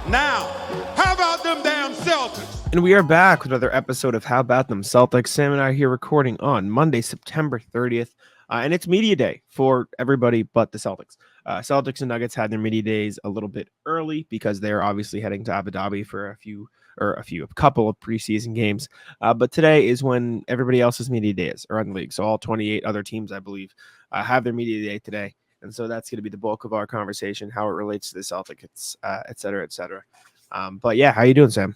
Now, how about them damn Celtics? And we are back with another episode of How About Them Celtics. Sam and I are here recording on Monday, September 30th. And it's media day for everybody but the Celtics. Celtics and Nuggets had their media days a little bit early because they're obviously heading to Abu Dhabi for a couple of preseason games. But today is when everybody else's media day is around the league. So all 28 other teams, I believe, have their media day today. And so that's going to be the bulk of our conversation, how it relates to the Celtics, et cetera, et cetera. But yeah, how you doing, Sam?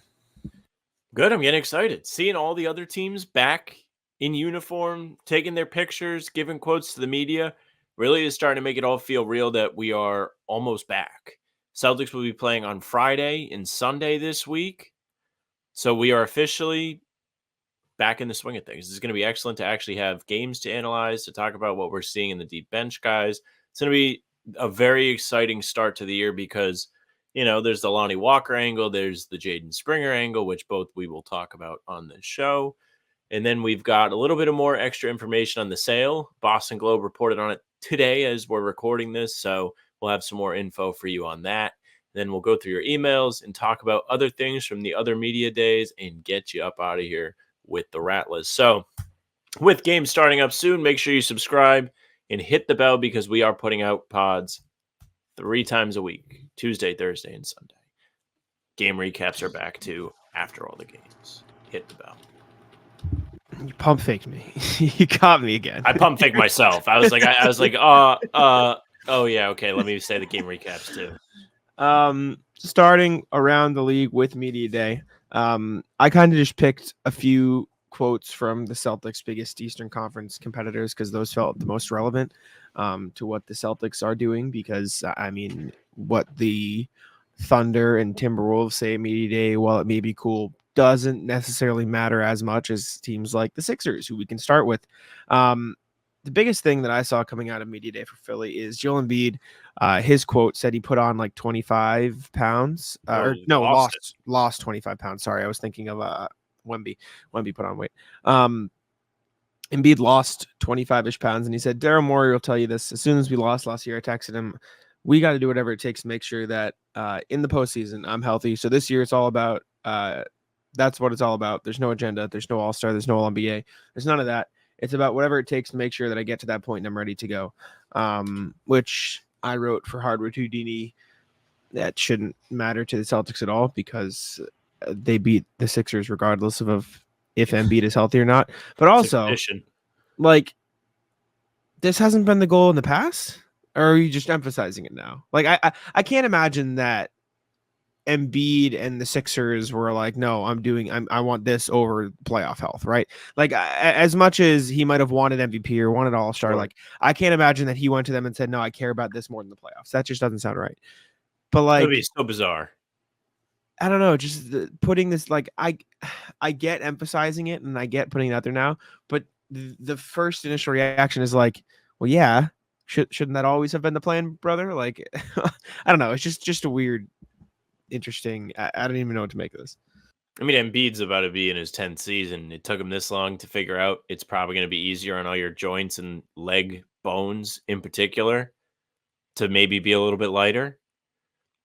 Good. I'm getting excited. Seeing all the other teams back in uniform, taking their pictures, giving quotes to the media, really is starting to make it all feel real that we are almost back. Celtics will be playing on Friday and Sunday this week. So we are officially back in the swing of things. This is going to be excellent to actually have games to analyze, to talk about what we're seeing in the deep bench guys. It's going to be a very exciting start to the year because there's the Lonnie Walker angle, there's the Jaden Springer angle, which both we will talk about on this show. And then we've got a little bit of more extra information on the sale. Boston Globe reported on it today as we're recording this, so we'll have some more info for you on that. Then we'll go through your emails and talk about other things from the other media days and get you up out of here with the rat list. So with games starting up soon, make sure you subscribe and hit the bell because we are putting out pods 3 times a week, Tuesday, Thursday, and Sunday. Game recaps are back too after all the games. Hit the bell. You pump faked me. You caught me again. I pump faked myself. I was like, oh yeah, okay. Let me say the game recaps too. Starting around the league with media day, I kind of just picked a few quotes from the Celtics' biggest Eastern Conference competitors because those felt the most relevant to what the Celtics are doing. Because I mean, what the Thunder and Timberwolves say at media day, while it may be cool, doesn't necessarily matter as much as teams like the Sixers, who we can start with. The biggest thing that I saw coming out of media day for Philly is Joel Embiid. His quote said he put on like 25 pounds. Lost 25 pounds. Sorry, I was thinking of Wemby. Wemby put on weight. Embiid lost 25-ish pounds, and he said, Daryl Morey will tell you this. As soon as we lost last year, I texted him, we got to do whatever it takes to make sure that in the postseason I'm healthy. So this year it's all about that's what it's all about. There's no agenda. There's no All-Star. There's no All-NBA. There's none of that. It's about whatever it takes to make sure that I get to that point and I'm ready to go, which I wrote for Hardwood Houdini. That shouldn't matter to the Celtics at all because they beat the Sixers regardless of if Embiid is healthy or not. But also, like, this hasn't been the goal in the past, or are you just emphasizing it now? Like, I can't imagine that Embiid and the Sixers were like, no, I want this over playoff health, right? Like, as much as he might have wanted MVP or wanted All-Star, Sure. like, I can't imagine that he went to them and said, no, I care about this more than the playoffs. That just doesn't sound right. But like, it would be so bizarre. I don't know, just putting this, like, I get emphasizing it and I get putting it out there now, but the first initial reaction is like, well, yeah, shouldn't that always have been the plan, brother? Like, I don't know. It's just a weird, interesting. I don't even know what to make of this. I mean, Embiid's about to be in his 10th season. It took him this long to figure out it's probably going to be easier on all your joints and leg bones in particular to maybe be a little bit lighter.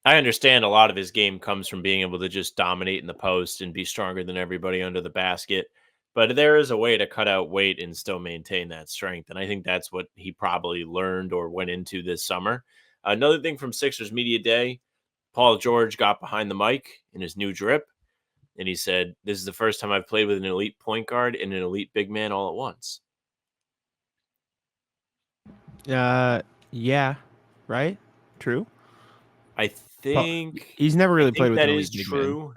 I understand a lot of his game comes from being able to just dominate in the post and be stronger than everybody under the basket. But there is a way to cut out weight and still maintain that strength. And I think that's what he probably learned or went into this summer. Another thing from Sixers Media Day, Paul George got behind the mic in his new drip. And he said, this is the first time I've played with an elite point guard and an elite big man all at once. Yeah, right? True. I think he's never really played with that an elite is big true. Man.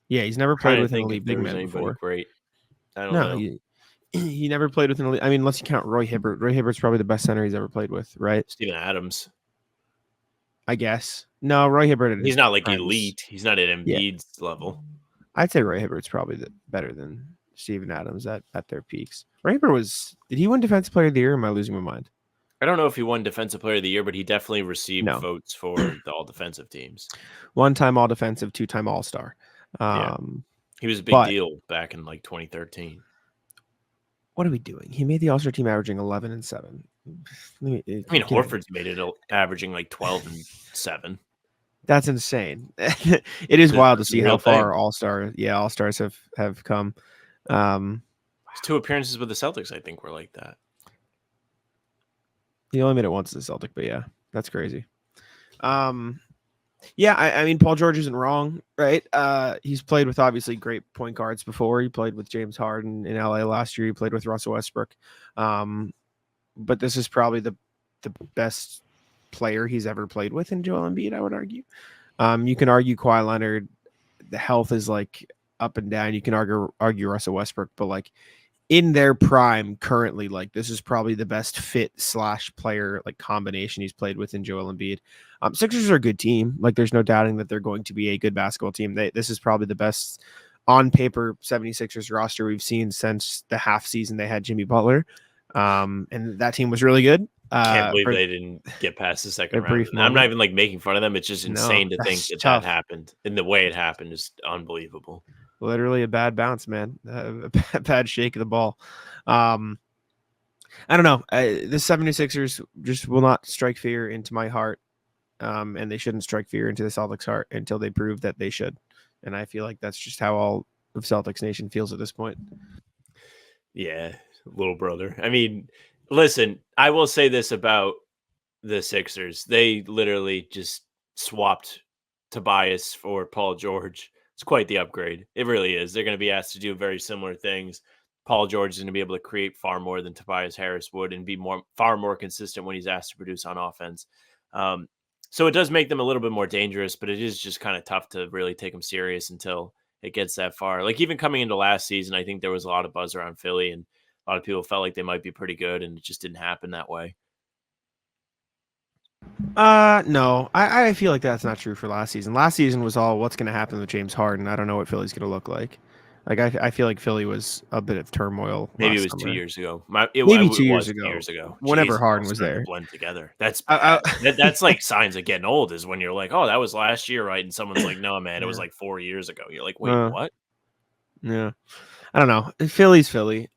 Yeah, he's never played with an elite big man before. Great. I don't know. He never played with an elite. I mean, unless you count Roy Hibbert. Roy Hibbert's probably the best center he's ever played with, right? Steven Adams. I guess. No, Roy Hibbert. He's not like elite. He's not at Embiid's level. I'd say Roy Hibbert's probably better than Steven Adams at their peaks. Roy Hibbert did he win Defensive Player of the Year? Or am I losing my mind? I don't know if he won Defensive Player of the Year, but he definitely received votes for the all-defensive teams. 1-time all-defensive, 2-time all-star. He was a big deal back in like 2013. What are we doing? He made the All-Star team averaging 11 and 7. Horford's made it averaging like 12 and 7. That's insane. It is wild to That's a see how real far thing. all-stars have come. His 2 appearances with the Celtics, I think, were like that. He only made it once as a Celtic, but yeah, that's crazy. Yeah, I mean, Paul George isn't wrong, right? He's played with obviously great point guards before. He played with James Harden in LA last year. He played with Russell Westbrook. But this is probably the best player he's ever played with in Joel Embiid, I would argue. You can argue Kawhi Leonard, the health is like up and down. You can argue Russell Westbrook, but like in their prime currently, like this is probably the best fit / player like combination he's played with in Joel Embiid. Sixers are a good team. Like there's no doubting that they're going to be a good basketball team. This is probably the best on paper 76ers roster we've seen since the half season they had Jimmy Butler. And that team was really good. Can't believe they didn't get past the second round. brief I'm not moment. even like making fun of them. It's just insane to think that's that tough. happened, and the way it happened is unbelievable. Literally a bad bounce, man. A bad shake of the ball. I don't know. The 76ers just will not strike fear into my heart. And they shouldn't strike fear into the Celtics' heart until they prove that they should. And I feel like that's just how all of Celtics Nation feels at this point. Yeah, little brother. I mean, listen, I will say this about the Sixers. They literally just swapped Tobias for Paul George. It's quite the upgrade. It really is. They're going to be asked to do very similar things. Paul George is going to be able to create far more than Tobias Harris would and be far more consistent when he's asked to produce on offense. So it does make them a little bit more dangerous, but it is just kind of tough to really take them serious until it gets that far. Like even coming into last season, I think there was a lot of buzz around Philly and a lot of people felt like they might be pretty good, and it just didn't happen that way. No, I feel like that's not true for last season. Last season was all what's going to happen with James Harden. I don't know what Philly's going to look like. Like I feel like Philly was a bit of turmoil. Maybe it was summer. 2 years ago. Maybe 2 years 2 ago. years ago. Whenever Jeez, Harden was there. to blend together. That's bad. That's like signs of getting old is when you're like, oh, that was last year, right? And someone's like, no, man, it was like 4 years ago. You're like, wait, what? Yeah. I don't know. Philly's Philly.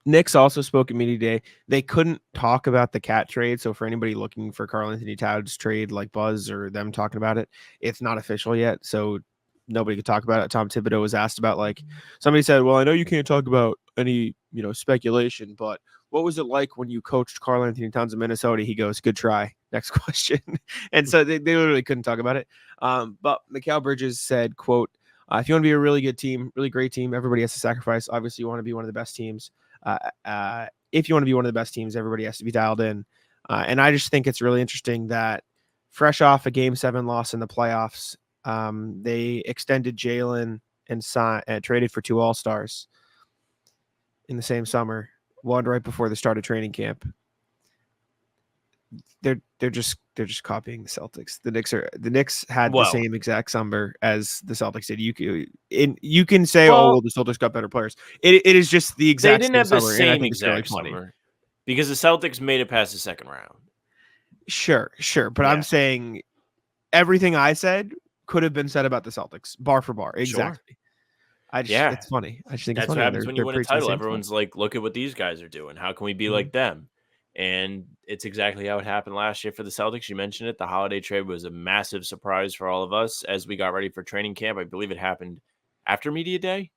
Knicks also spoke at media day. They couldn't talk about the cat trade. So for anybody looking for Karl Anthony Towns trade, like buzz or them talking about it, it's not official yet. So nobody could talk about it. Tom Thibodeau was asked about, like, somebody said, well, I know you can't talk about any, speculation, but what was it like when you coached Karl Anthony Towns in Minnesota? He goes, good try. Next question. And so they literally couldn't talk about it. But Mikal Bridges said, quote, if you want to be a really good team, really great team, everybody has to sacrifice. Obviously, you want to be one of the best teams. If you want to be one of the best teams, everybody has to be dialed in. And I just think it's really interesting that fresh off a Game 7 loss in the playoffs, they extended Jalen and traded for 2 All-Stars in the same summer, one right before the start of training camp. They're just copying the Celtics. The Knicks had the same exact summer as the Celtics did. You can say, well, the Celtics got better players. It is just the exact. They didn't have the summer, same and I think exact it's really funny. summer because the Celtics made it past the second round. Sure, but I'm saying everything I said could have been said about the Celtics, bar for bar, exactly. Sure. It's funny. I just think that's it's funny. What happens when you win a title. Everyone's like, look at what these guys are doing. How can we be like them? And it's exactly how it happened last year for the Celtics. You mentioned it. The holiday trade was a massive surprise for all of us as we got ready for training camp. I believe it happened after media day,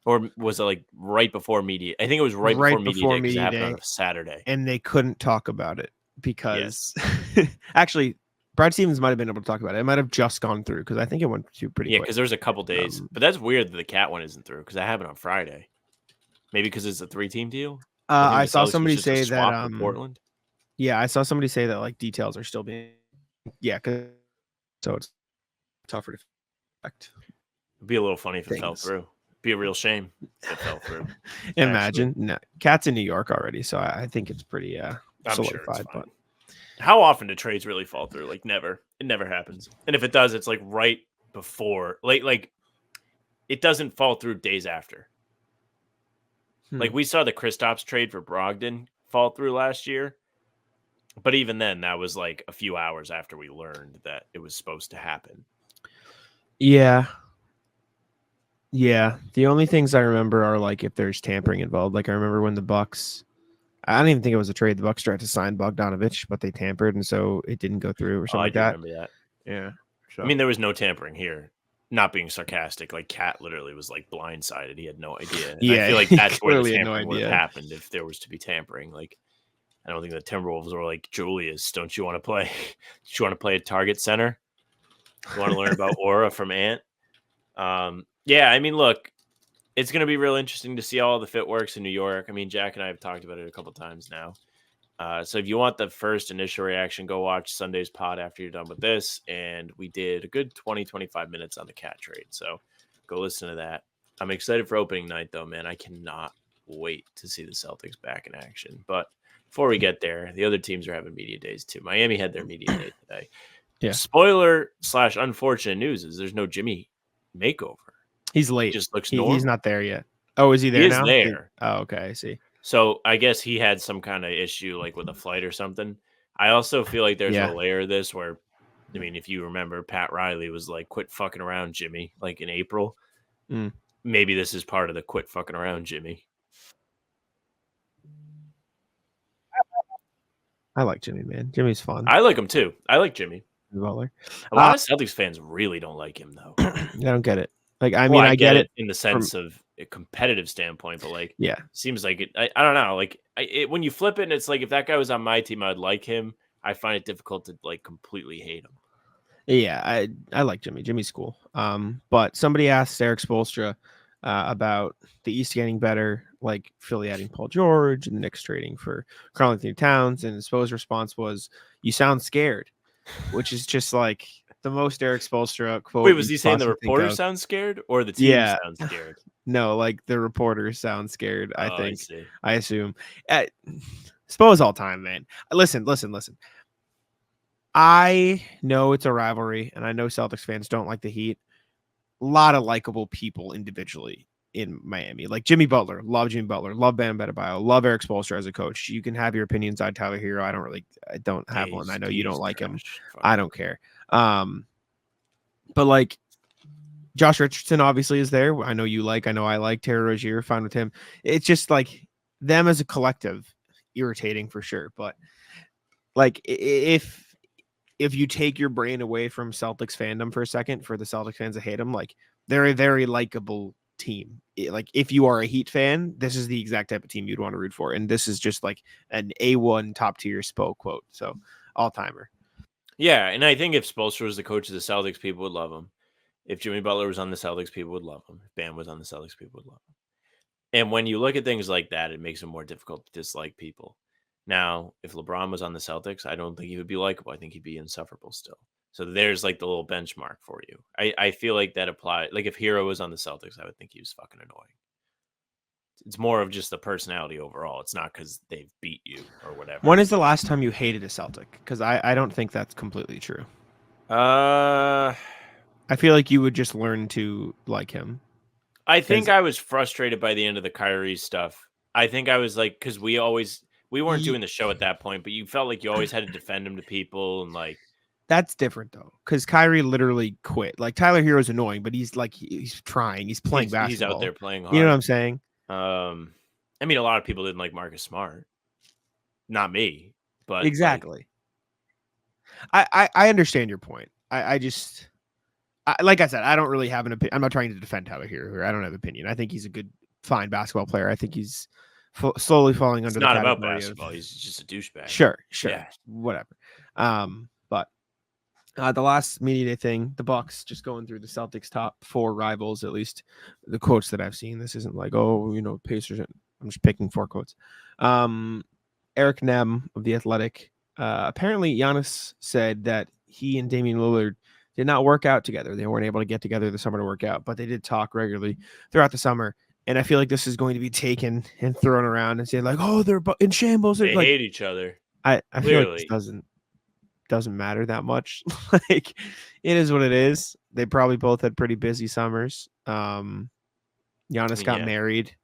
or was it like right before media? I think it was right before media day because it happened on a Saturday. And they couldn't talk about it because actually Brad Stevens might have been able to talk about it. It might have just gone through because I think it went through pretty quick. Because there's a couple days. But that's weird that the cat one isn't through because that happened on Friday. Maybe because it's a 3-team deal. I saw somebody say that Portland. Yeah, I saw somebody say that like details are still being so it's tougher to affect. It'd be a little funny if it fell through. It'd be a real shame if it fell through. Imagine. No, Cat's in New York already, so I think it's pretty solidified. Sure it's but how often do trades really fall through? Like never. It never happens. And if it does, it's like right before. Like it doesn't fall through days after. Like we saw the Kristaps trade for Brogdon fall through last year. But even then, that was like a few hours after we learned that it was supposed to happen. Yeah. The only things I remember are like if there's tampering involved. Like I remember when the Bucks, I don't even think it was a trade. The Bucks tried to sign Bogdanovich, but they tampered, and so it didn't go through or something like that. I remember that. Yeah. So. I mean, there was no tampering here. Not being sarcastic, like Cat literally was like blindsided. He had no idea. And I feel like he that's where the clearly had no tampering would have idea. happened if there was to be tampering. Like, I don't think the Timberwolves were like, Julius, don't you want to play? Do you want to play at Target Center? You want to learn about Aura from Ant? Yeah, I mean, look, it's going to be real interesting to see how all the fit works in New York. I mean, Jack and I have talked about it a couple times now. So if you want the first initial reaction, go watch Sunday's pod after you're done with this. And we did a good 20-25 minutes on the Cat trade. So go listen to that. I'm excited for opening night, though, man. I cannot wait to see the Celtics back in action. But before we get there, the other teams are having media days, too. Miami had their media day today. Yeah. Spoiler/unfortunate news is there's no Jimmy makeover. He's late. He just looks normal. He's not there yet. Oh, is he there now? He is there. Oh, okay. I see. So I guess he had some kind of issue like with a flight or something. I also feel like there's a layer of this where, I mean, if you remember, Pat Riley was like, quit fucking around, Jimmy, like in April. Maybe this is part of the quit fucking around, Jimmy. I like Jimmy, man. Jimmy's fun. I like him too. I like Jimmy. Butler. A lot of Celtics fans really don't like him, though. I don't get it. Like, I mean, I get it in the sense of a competitive standpoint, but like, yeah, seems like it. I don't know. Like, when you flip it, and it's like if that guy was on my team, I'd like him. I find it difficult to like completely hate him. Yeah, I like Jimmy. Jimmy's cool. But somebody asked Eric Spoelstra about the East getting better, like Philly adding Paul George and the Knicks trading for Karl-Anthony Towns, and Spo's response was, "You sound scared," which is just like the most Eric Spoelstra quote. Wait, was he saying the reporter sounds scared or the team sounds scared? No, like the reporters sound scared. I think. I assume. Spo's all time, man. Listen. I know it's a rivalry, and I know Celtics fans don't like the Heat. A lot of likable people individually in Miami, like Jimmy Butler. Love Jimmy Butler. Love Bam Adebayo. Love Eric Spoelstra as a coach. You can have your opinions on Tyler Hero. I don't have one. I know you don't like him. I don't care. But like Josh Richardson obviously is there. I know you like. I know I like Terry Rozier. Fine with him. It's just like them as a collective, irritating for sure. But like if you take your brain away from Celtics fandom for a second, for the Celtics fans that hate them, like they're a very likable team. Like if you are a Heat fan, this is the exact type of team you'd want to root for. And this is just like an A1 top tier Spo quote. So all timer. Yeah. And I think if Spoelstra was the coach of the Celtics, people would love him. If Jimmy Butler was on the Celtics, people would love him. If Bam was on the Celtics, people would love him. And when you look at things like that, it makes it more difficult to dislike people. Now, if LeBron was on the Celtics, I don't think he would be likable. I think he'd be insufferable still. So there's like the little benchmark for you. I feel like that applies. Like if Hero was on the Celtics, I would think he was fucking annoying. It's more of just the personality overall. It's not because they've beat you or whatever. When is the last time you hated a Celtic? Because I don't think that's completely true. I feel like you would just learn to like him. I think I was frustrated by the end of the Kyrie stuff. I think I was like, because we weren't doing the show at that point, but you felt like you always had to defend him to people and like. That's different though, because Kyrie literally quit. Like Tyler Hero's annoying, but he's trying. He's playing basketball. He's out there playing hard. You know what I'm saying? I mean, a lot of people didn't like Marcus Smart. Not me, but exactly. I understand your point. Like I said, I don't really have an opinion. I'm not trying to defend Tyler Hero. I don't have an opinion. I think he's a good, fine basketball player. I think he's slowly falling under. It's not about basketball. He's just a douchebag. Sure, yeah. Whatever. But the last media day thing, the Bucks, just going through the Celtics' top 4 rivals, at least the quotes that I've seen. This isn't like, Pacers. I'm just picking 4 quotes. Eric Nem of The Athletic. Apparently, Giannis said that he and Damian Lillard did not work out together. They weren't able to get together this summer to work out, but they did talk regularly throughout the summer. And I feel like this is going to be taken and thrown around and said like, oh, they're in shambles. They like, hate each other. I feel like this doesn't matter that much. Like it is what it is. They probably both had pretty busy summers. Giannis got married.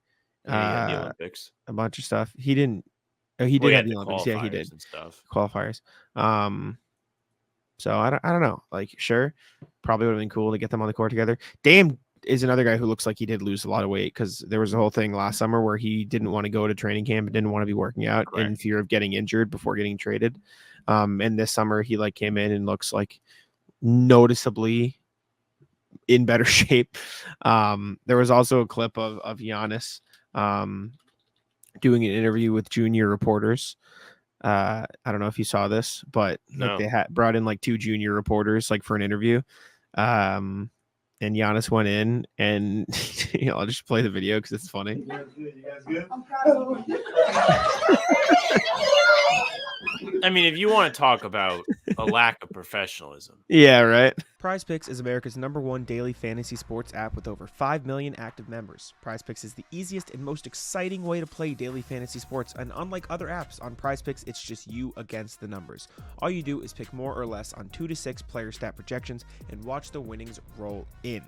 He had the Olympics. A bunch of stuff. He didn't. Oh, he did have the Olympics. Yeah, he did. And stuff. Qualifiers. So I don't know. Like, sure, probably would have been cool to get them on the court together. Dame is another guy who looks like he did lose a lot of weight because there was a whole thing last summer where he didn't want to go to training camp and didn't want to be working out in fear of getting injured before getting traded. And this summer he like came in and looks like noticeably in better shape. There was also a clip of Giannis doing an interview with junior reporters. I don't know if you saw this, but like No. they had brought in like 2 junior reporters like for an interview. And Giannis went in and I'll just play the video because it's funny. You guys good? I mean, if you want to talk about a lack of professionalism. Yeah, right. PrizePicks is America's #1 daily fantasy sports app with over 5 million active members. PrizePicks is the easiest and most exciting way to play daily fantasy sports, and unlike other apps, on PrizePicks, it's just you against the numbers. All you do is pick more or less on 2 to 6 player stat projections and watch the winnings roll in.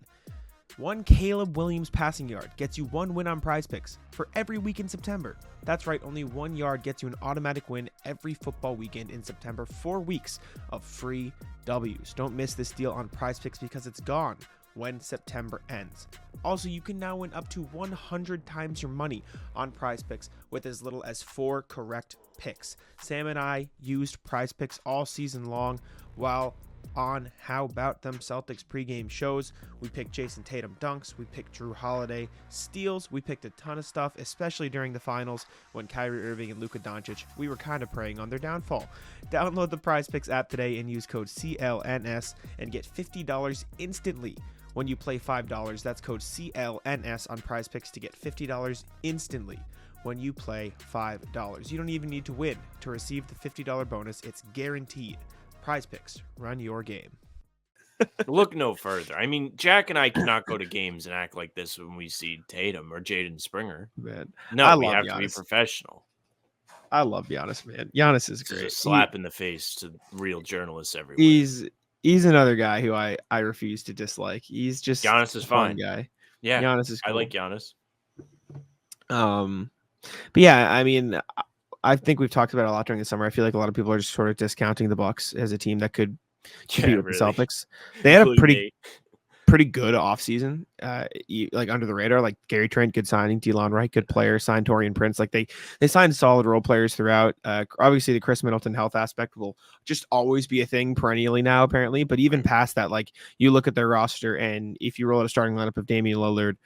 One Caleb Williams passing yard gets you 1 win on PrizePicks for every week in September. That's right, only 1 yard gets you an automatic win every football weekend in September. 4 weeks of free W's. Don't miss this deal on PrizePicks because it's gone when September ends. Also, you can now win up to 100 times your money on PrizePicks with as little as 4 correct picks. Sam and I used PrizePicks all season long while on How Bout Them Celtics pregame shows. We picked Jason Tatum dunks, we picked Drew Holiday steals, we picked a ton of stuff, especially during the finals when Kyrie Irving and Luka Doncic, we were kind of preying on their downfall. Download the PrizePicks app today and use code CLNS and get $50 instantly. When you play $5, that's code CLNS on PrizePicks to get $50 instantly. When you play $5, you don't even need to win to receive the $50 bonus. It's guaranteed. PrizePicks, run your game. Look no further. I mean, Jack and I cannot go to games and act like this when we see Tatum or Jaden Springer. Man, No, we have to be professional. I love Giannis, man. Giannis is It's great. just a slap in the face to real journalists everywhere. He's another guy who I refuse to dislike. He's just Giannis is a fun fine. guy. Yeah, Giannis is cool. I like Giannis. But yeah, I mean, I think we've talked about it a lot during the summer. I feel like a lot of people are just sort of discounting the Bucks as a team that could compete with the Celtics. They had a pretty good offseason, like under the radar. Like Gary Trent, good signing. Delon Wright, good player. Signed Taurean Prince. Like they signed solid role players throughout. Obviously, the Chris Middleton health aspect will just always be a thing perennially now, apparently. But even past that, like you look at their roster, and if you roll out a starting lineup of Damian Lillard,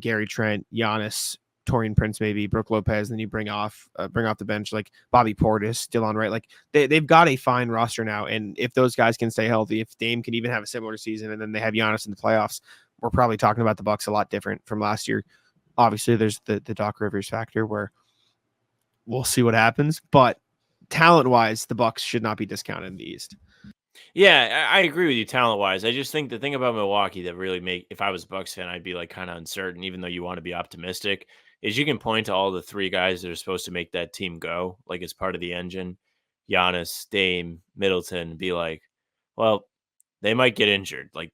Gary Trent, Giannis, Taurean Prince, maybe Brook Lopez, and then you bring off the bench like Bobby Portis, Delon Wright. Like they've got a fine roster now, and if those guys can stay healthy, if Dame can even have a similar season, and then they have Giannis in the playoffs, we're probably talking about the Bucks a lot different from last year. Obviously, there's the Doc Rivers factor where we'll see what happens, but talent-wise, the Bucks should not be discounted in the East. Yeah, I agree with you talent-wise. I just think the thing about Milwaukee that really if I was a Bucks fan, I'd be like kind of uncertain, even though you want to be optimistic, is you can point to all the 3 guys that are supposed to make that team go, like as part of the engine, Giannis, Dame, Middleton, be like, well, they might get injured. Like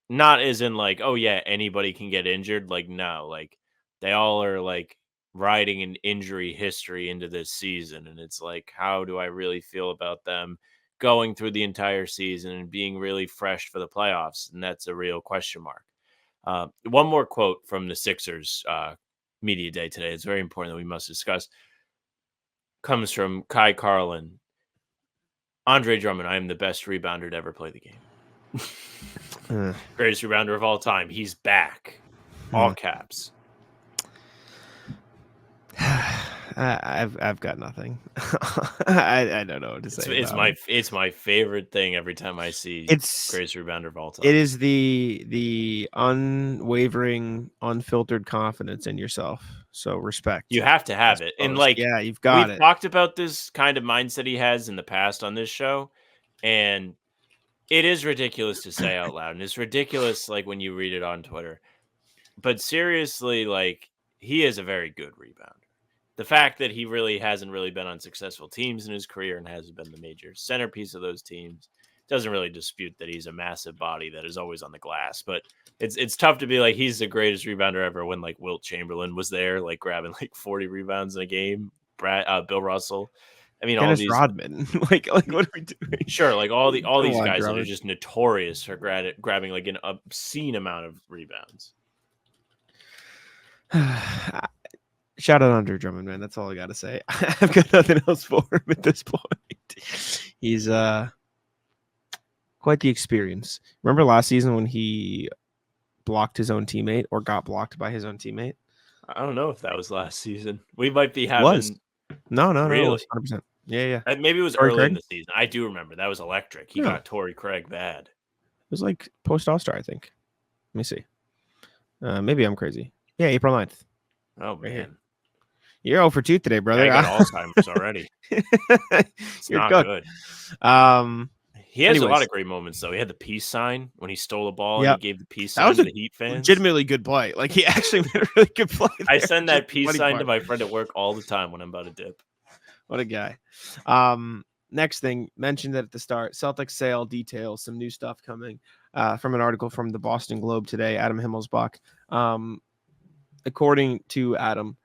not as in like, oh yeah, anybody can get injured. Like, no, like they all are like riding an injury history into this season. And it's like, how do I really feel about them going through the entire season and being really fresh for the playoffs? And that's a real question mark. One more quote from the Sixers media day today. It's very important that we must discuss. Comes from Kai Carlin. Andre Drummond, I am the best rebounder to ever play the game. Greatest rebounder of all time. He's back. All caps. I've got nothing. I don't know what to say. It's my favorite thing every time I see greatest rebounder of all time. It is the unwavering, unfiltered confidence in yourself. So respect. You have to have it. And like, yeah, you've got it. We've talked about this kind of mindset he has in the past on this show, and it is ridiculous to say out loud, and it's ridiculous like when you read it on Twitter. But seriously, like he is a very good rebounder. The fact that he really hasn't been on successful teams in his career and hasn't been the major centerpiece of those teams doesn't really dispute that he's a massive body that is always on the glass. But it's tough to be like he's the greatest rebounder ever when like Wilt Chamberlain was there, like grabbing like 40 rebounds in a game. Bill Russell. I mean, Dennis all these Rodman. like what are we doing? Sure, like all these guys Drummond. that are just notorious for grabbing like an obscene amount of rebounds. Shout out Andre Drummond, man. That's all I got to say. I've got nothing else for him at this point. He's quite the experience. Remember last season when he blocked his own teammate or got blocked by his own teammate? I don't know if that was last season. We might be Was. having No, it really. was 100%. Yeah. Maybe it was Torrey early in Craig? the season. I do remember that was electric. He No. got Torrey Craig bad. It was like post All-Star, I think. Let me see. Maybe I'm crazy. Yeah, April 9th. Oh Right here. man, You're 0 for 2 today, brother. I got Alzheimer's already. It's You're not cooked. good. He has a Anyways. lot of great moments though. He had the peace sign when he stole the ball. Yep. And he gave the peace That sign was to a the Heat fans. legitimately good play. Like he actually made a really good play. I there. send that Just peace funny sign to part. my friend at work all the time when I'm about to dip. What a guy. Next thing, mentioned that at the start, Celtics sale details, some new stuff coming from an article from the Boston Globe today, Adam Himmelsbach. According to Adam,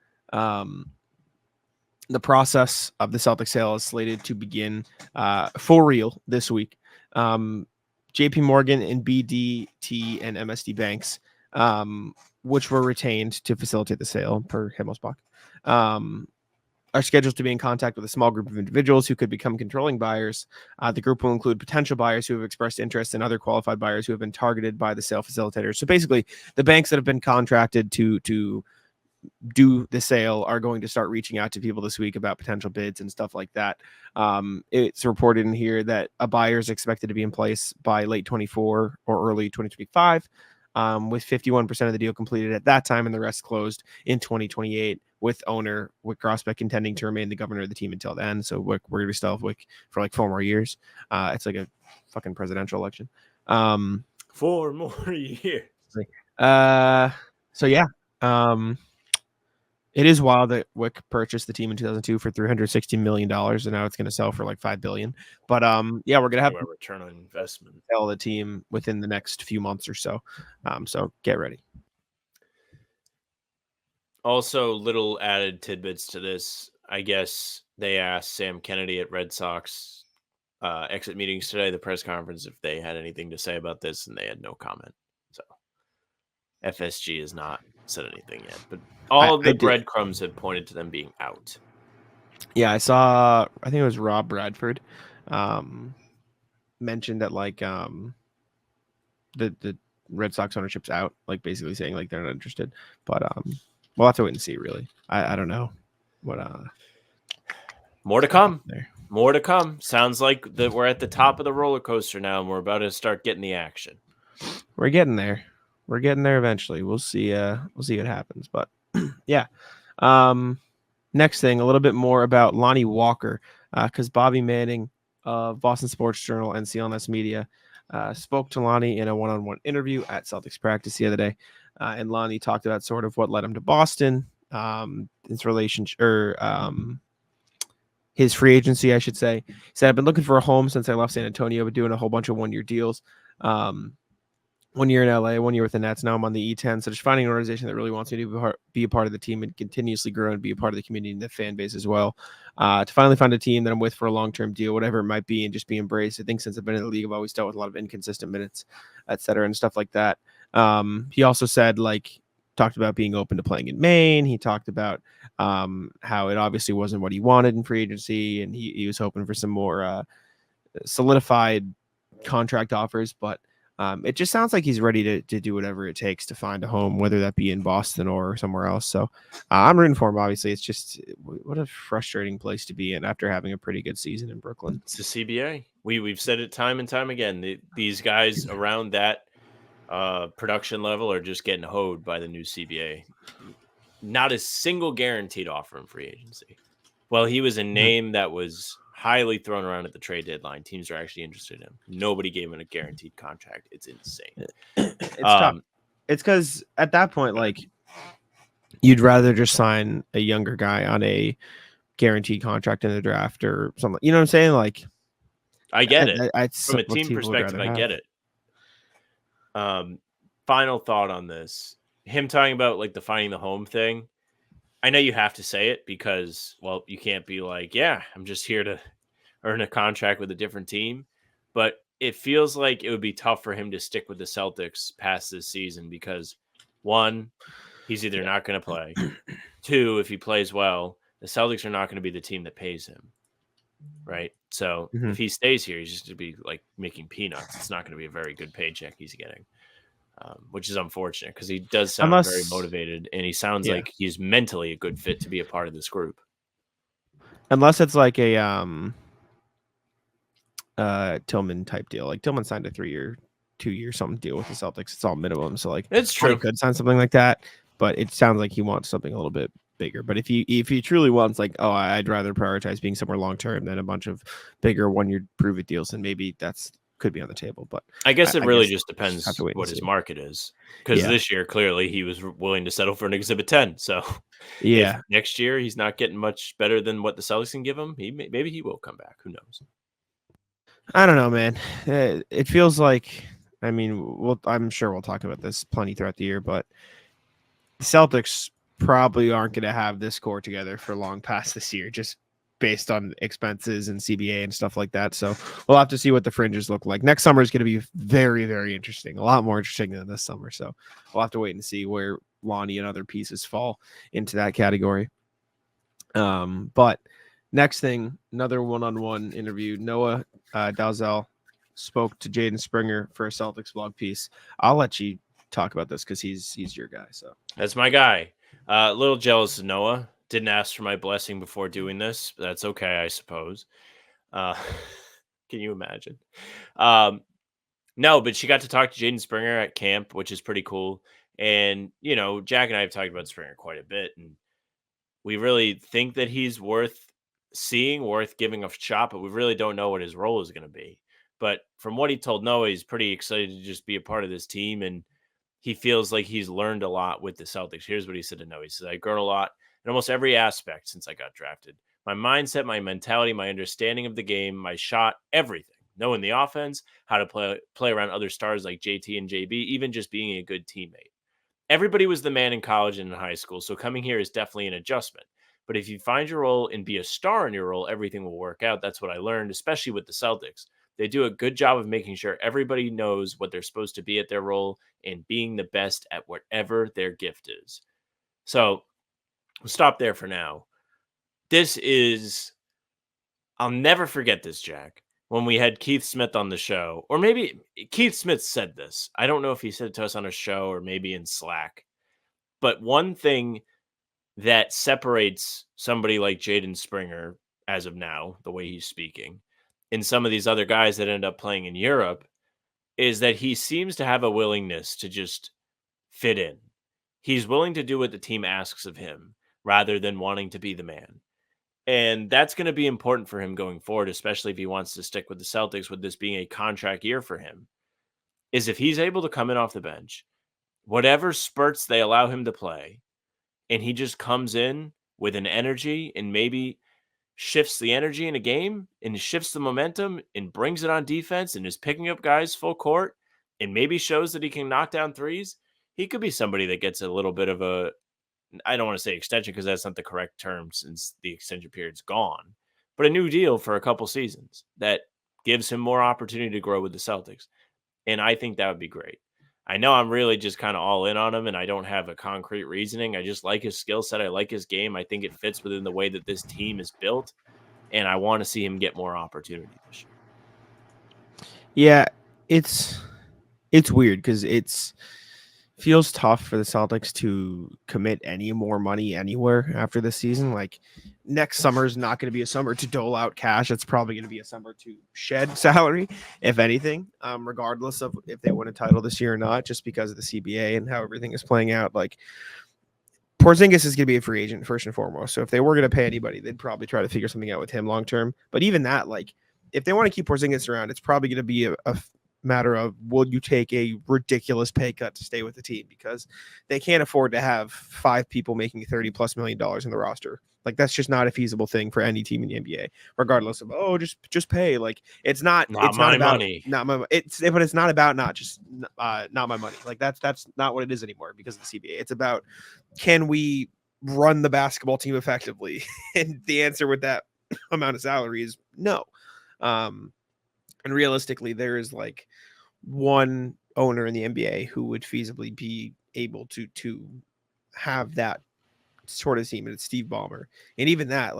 the process of the Celtics sale is slated to begin for real this week. JP Morgan and BDT and MSD Banks, which were retained to facilitate the sale per Himmelsbach, are scheduled to be in contact with a small group of individuals who could become controlling buyers. The group will include potential buyers who have expressed interest and other qualified buyers who have been targeted by the sale facilitators. So basically, the banks that have been contracted to do the sale are going to start reaching out to people this week about potential bids and stuff like that. It's reported in here that a buyer is expected to be in place by late 24 or early 2025, with 51% of the deal completed at that time and the rest closed in 2028, with owner Wick Grossbeck intending to remain the governor of the team until then. So Wick, we're going to still have Wick for like 4 more years. It's like a fucking presidential election. 4 more years. So yeah. It is wild that Wick purchased the team in 2002 for $360 million, and now it's going to sell for like $5 billion. But yeah, we're going to have a return on investment. Sell the team within the next few months or so. So get ready. Also, little added tidbits to this. I guess they asked Sam Kennedy at Red Sox exit meetings today, the press conference, if they had anything to say about this, and they had no comment. So FSG has not said anything yet, but all of the breadcrumbs have pointed to them being out. Yeah, I saw, I think it was Rob Bradford mentioned that like the Red Sox ownership's out, like basically saying like they're not interested. But we'll have to wait and see, really. I don't know what more to come. More to come. Sounds like that we're at the top of the roller coaster now, and we're about to start getting the action. We're getting there. We're getting there eventually. We'll see what happens. But yeah. Next thing, a little bit more about Lonnie Walker, because Bobby Manning of Boston Sports Journal and CLNS Media spoke to Lonnie in a one-on-one interview at Celtics practice the other day. And Lonnie talked about sort of what led him to Boston, his relationship, or his free agency, I should say. He said, I've been looking for a home since I left San Antonio, but doing a whole bunch of one-year deals. 1 year in LA, 1 year with the Nets. Now I'm on the E10. So just finding an organization that really wants me to be a part of the team and continuously grow and be a part of the community and the fan base as well. To finally find a team that I'm with for a long-term deal, whatever it might be, and just be embraced. I think since I've been in the league, I've always dealt with a lot of inconsistent minutes, et cetera, and stuff like that. He also said, talked about being open to playing in Maine. He talked about how it obviously wasn't what he wanted in free agency, and he was hoping for some more solidified contract offers, but it just sounds like he's ready to do whatever it takes to find a home, whether that be in Boston or somewhere else. So I'm rooting for him. Obviously, it's just what a frustrating place to be in after having a pretty good season in Brooklyn. It's the CBA. We've said it time and time again. These guys around that production level are just getting hoed by the new CBA. Not a single guaranteed offer in free agency. Well, he was a name that was highly thrown around at the trade deadline. Teams are actually interested in him. Nobody gave him a guaranteed contract. It's insane. It's tough. It's because at that point, you'd rather just sign a younger guy on a guaranteed contract in the draft or something. You know what I'm saying? I get it. From a team perspective, I get it. Final thought on this. Him talking about the finding the home thing. I know you have to say it because, well, you can't be like, yeah, I'm just here to earn a contract with a different team. But it feels like it would be tough for him to stick with the Celtics past this season because, one, he's either not going to play. Two, if he plays well, the Celtics are not going to be the team that pays him. right? So Mhm. if he stays here, he's just going to be like making peanuts. It's not going to be a very good paycheck he's getting, which is unfortunate because he does sound very Unless, motivated and he sounds yeah, like he's mentally a good fit to be a part of this group. unless it's like a Tillman type deal. Like Tillman signed a 3-year, 2-year something deal with the Celtics. It's all minimum. So like It's Lonnie true. could sign something like that, but it sounds like he wants something a little bit bigger. But if he truly wants like, oh, I'd rather prioritize being somewhere long term than a bunch of bigger 1-year prove it deals, then maybe that's could be on the table. But I guess it I really guess just we'll just have to depends wait and what his see. market is. Because Yeah. this year, clearly, he was willing to settle for an Exhibit 10. So if Yeah. next year he's not getting much better than what the Celtics can give him, maybe he will come back. Who knows? I don't know, man. It feels like, I mean, I'm sure we'll talk about this plenty throughout the year, but the Celtics probably aren't going to have this core together for long past this year, just based on expenses and CBA and stuff like that. So we'll have to see what the fringes look like. Next summer is going to be very, very interesting. A lot more interesting than this summer. So we'll have to wait and see where Lonnie and other pieces fall into that category. But next thing, another one-on-one interview. Noah Dalzell spoke to Jaden Springer for a Celtics blog piece. I'll let you talk about this because he's your guy. So That's my guy. A little jealous of Noah. Didn't ask for my blessing before doing this, but that's okay, I suppose. Uh, can you imagine? No, but she got to talk to Jaden Springer at camp, which is pretty cool. And, Jack and I have talked about Springer quite a bit. And we really think that he's worth seeing, worth giving a shot, but we really don't know what his role is going to be. But from what he told Noah, he's pretty excited to just be a part of this team. And he feels like he's learned a lot with the Celtics. Here's what he said to Noah. He says, I've grown a lot in almost every aspect since I got drafted. My mindset, my mentality, my understanding of the game, my shot, everything. Knowing the offense, how to play around other stars like JT and JB, even just being a good teammate. Everybody was the man in college and in high school, so coming here is definitely an adjustment. But if you find your role and be a star in your role, everything will work out. That's what I learned, especially with the Celtics. They do a good job of making sure everybody knows what they're supposed to be at their role and being the best at whatever their gift is. So we'll stop there for now. I'll never forget this, Jack, when we had Keith Smith on the show, or maybe Keith Smith said this. I don't know if he said it to us on a show or maybe in Slack. But one thing that separates somebody like Jaden Springer, as of now, the way he's speaking, and some of these other guys that end up playing in Europe, is that he seems to have a willingness to just fit in. He's willing to do what the team asks of him rather than wanting to be the man. And that's going to be important for him going forward, especially if he wants to stick with the Celtics, with this being a contract year for him, is if he's able to come in off the bench, whatever spurts they allow him to play, and he just comes in with an energy and maybe shifts the energy in a game and shifts the momentum and brings it on defense and is picking up guys full court and maybe shows that he can knock down threes, he could be somebody that gets a little bit of a, I don't want to say extension because that's not the correct term since the extension period's gone, but a new deal for a couple seasons that gives him more opportunity to grow with the Celtics. And I think that would be great. I know I'm really just kind of all in on him and I don't have a concrete reasoning. I just like his skill set. I like his game. I think it fits within the way that this team is built. And I want to see him get more opportunity this year. yeah, it's weird because it's feels tough for the Celtics to commit any more money anywhere after this season. Like next summer is not going to be a summer to dole out cash. It's probably going to be a summer to shed salary, if anything, regardless of if they win a title this year or not, just because of the CBA and how everything is playing out. Like Porzingis is going to be a free agent first and foremost. So if they were going to pay anybody, they'd probably try to figure something out with him long term. But even that, like if they want to keep Porzingis around, it's probably going to be a matter of will you take a ridiculous pay cut to stay with the team because they can't afford to have 5 people making $30+ million in the roster. Like that's just not a feasible thing for any team in the NBA, regardless of just pay. Like it's not about money. not my but it's not about not my money. Like that's not what it is anymore because of the CBA. It's about can we run the basketball team effectively? And the answer with that amount of salary is no. And realistically, there is like one owner in the NBA who would feasibly be able to have that sort of team, and it's Steve Ballmer. And even that,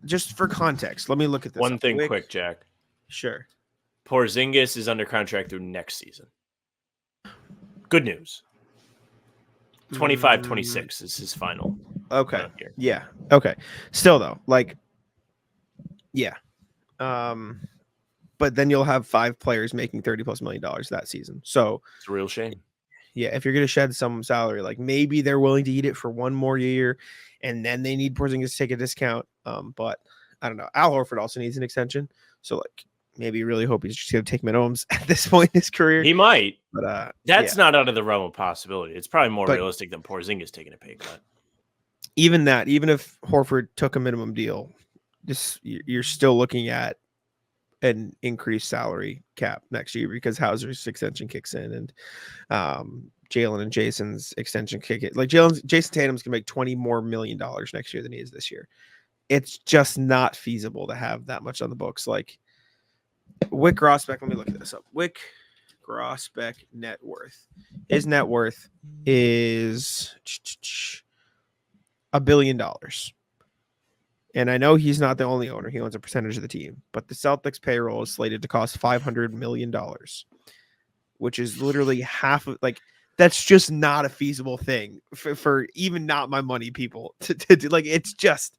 just for context, let me look at this. One thing quick, Jack. Sure. Porzingis is under contract through next season. Good news. 25-26 is his final. Okay. Yeah. Okay. Still though, yeah. But then you'll have 5 players making $30+ million that season. So it's a real shame. Yeah, if you're going to shed some salary, maybe they're willing to eat it for one more year, and then they need Porzingis to take a discount. But I don't know. Al Horford also needs an extension, so maybe really hope he's just going to take minimums at this point in his career. He might, but that's not out of the realm of possibility. It's probably more realistic than Porzingis taking a pay cut. Even if Horford took a minimum deal, you're still looking at an increased salary cap next year because Hauser's extension kicks in, and Jalen and Jason's extension kick it. Jason Tatum's gonna make $20 more million next year than he is this year. It's just not feasible to have that much on the books. Wyc Grousbeck, let me look this up. Wyc Grousbeck net worth. His net worth is $1 billion. And I know he's not the only owner. He owns a percentage of the team. But the Celtics payroll is slated to cost $500 million, which is literally half of that's just not a feasible thing for even not my money people to do. It's just.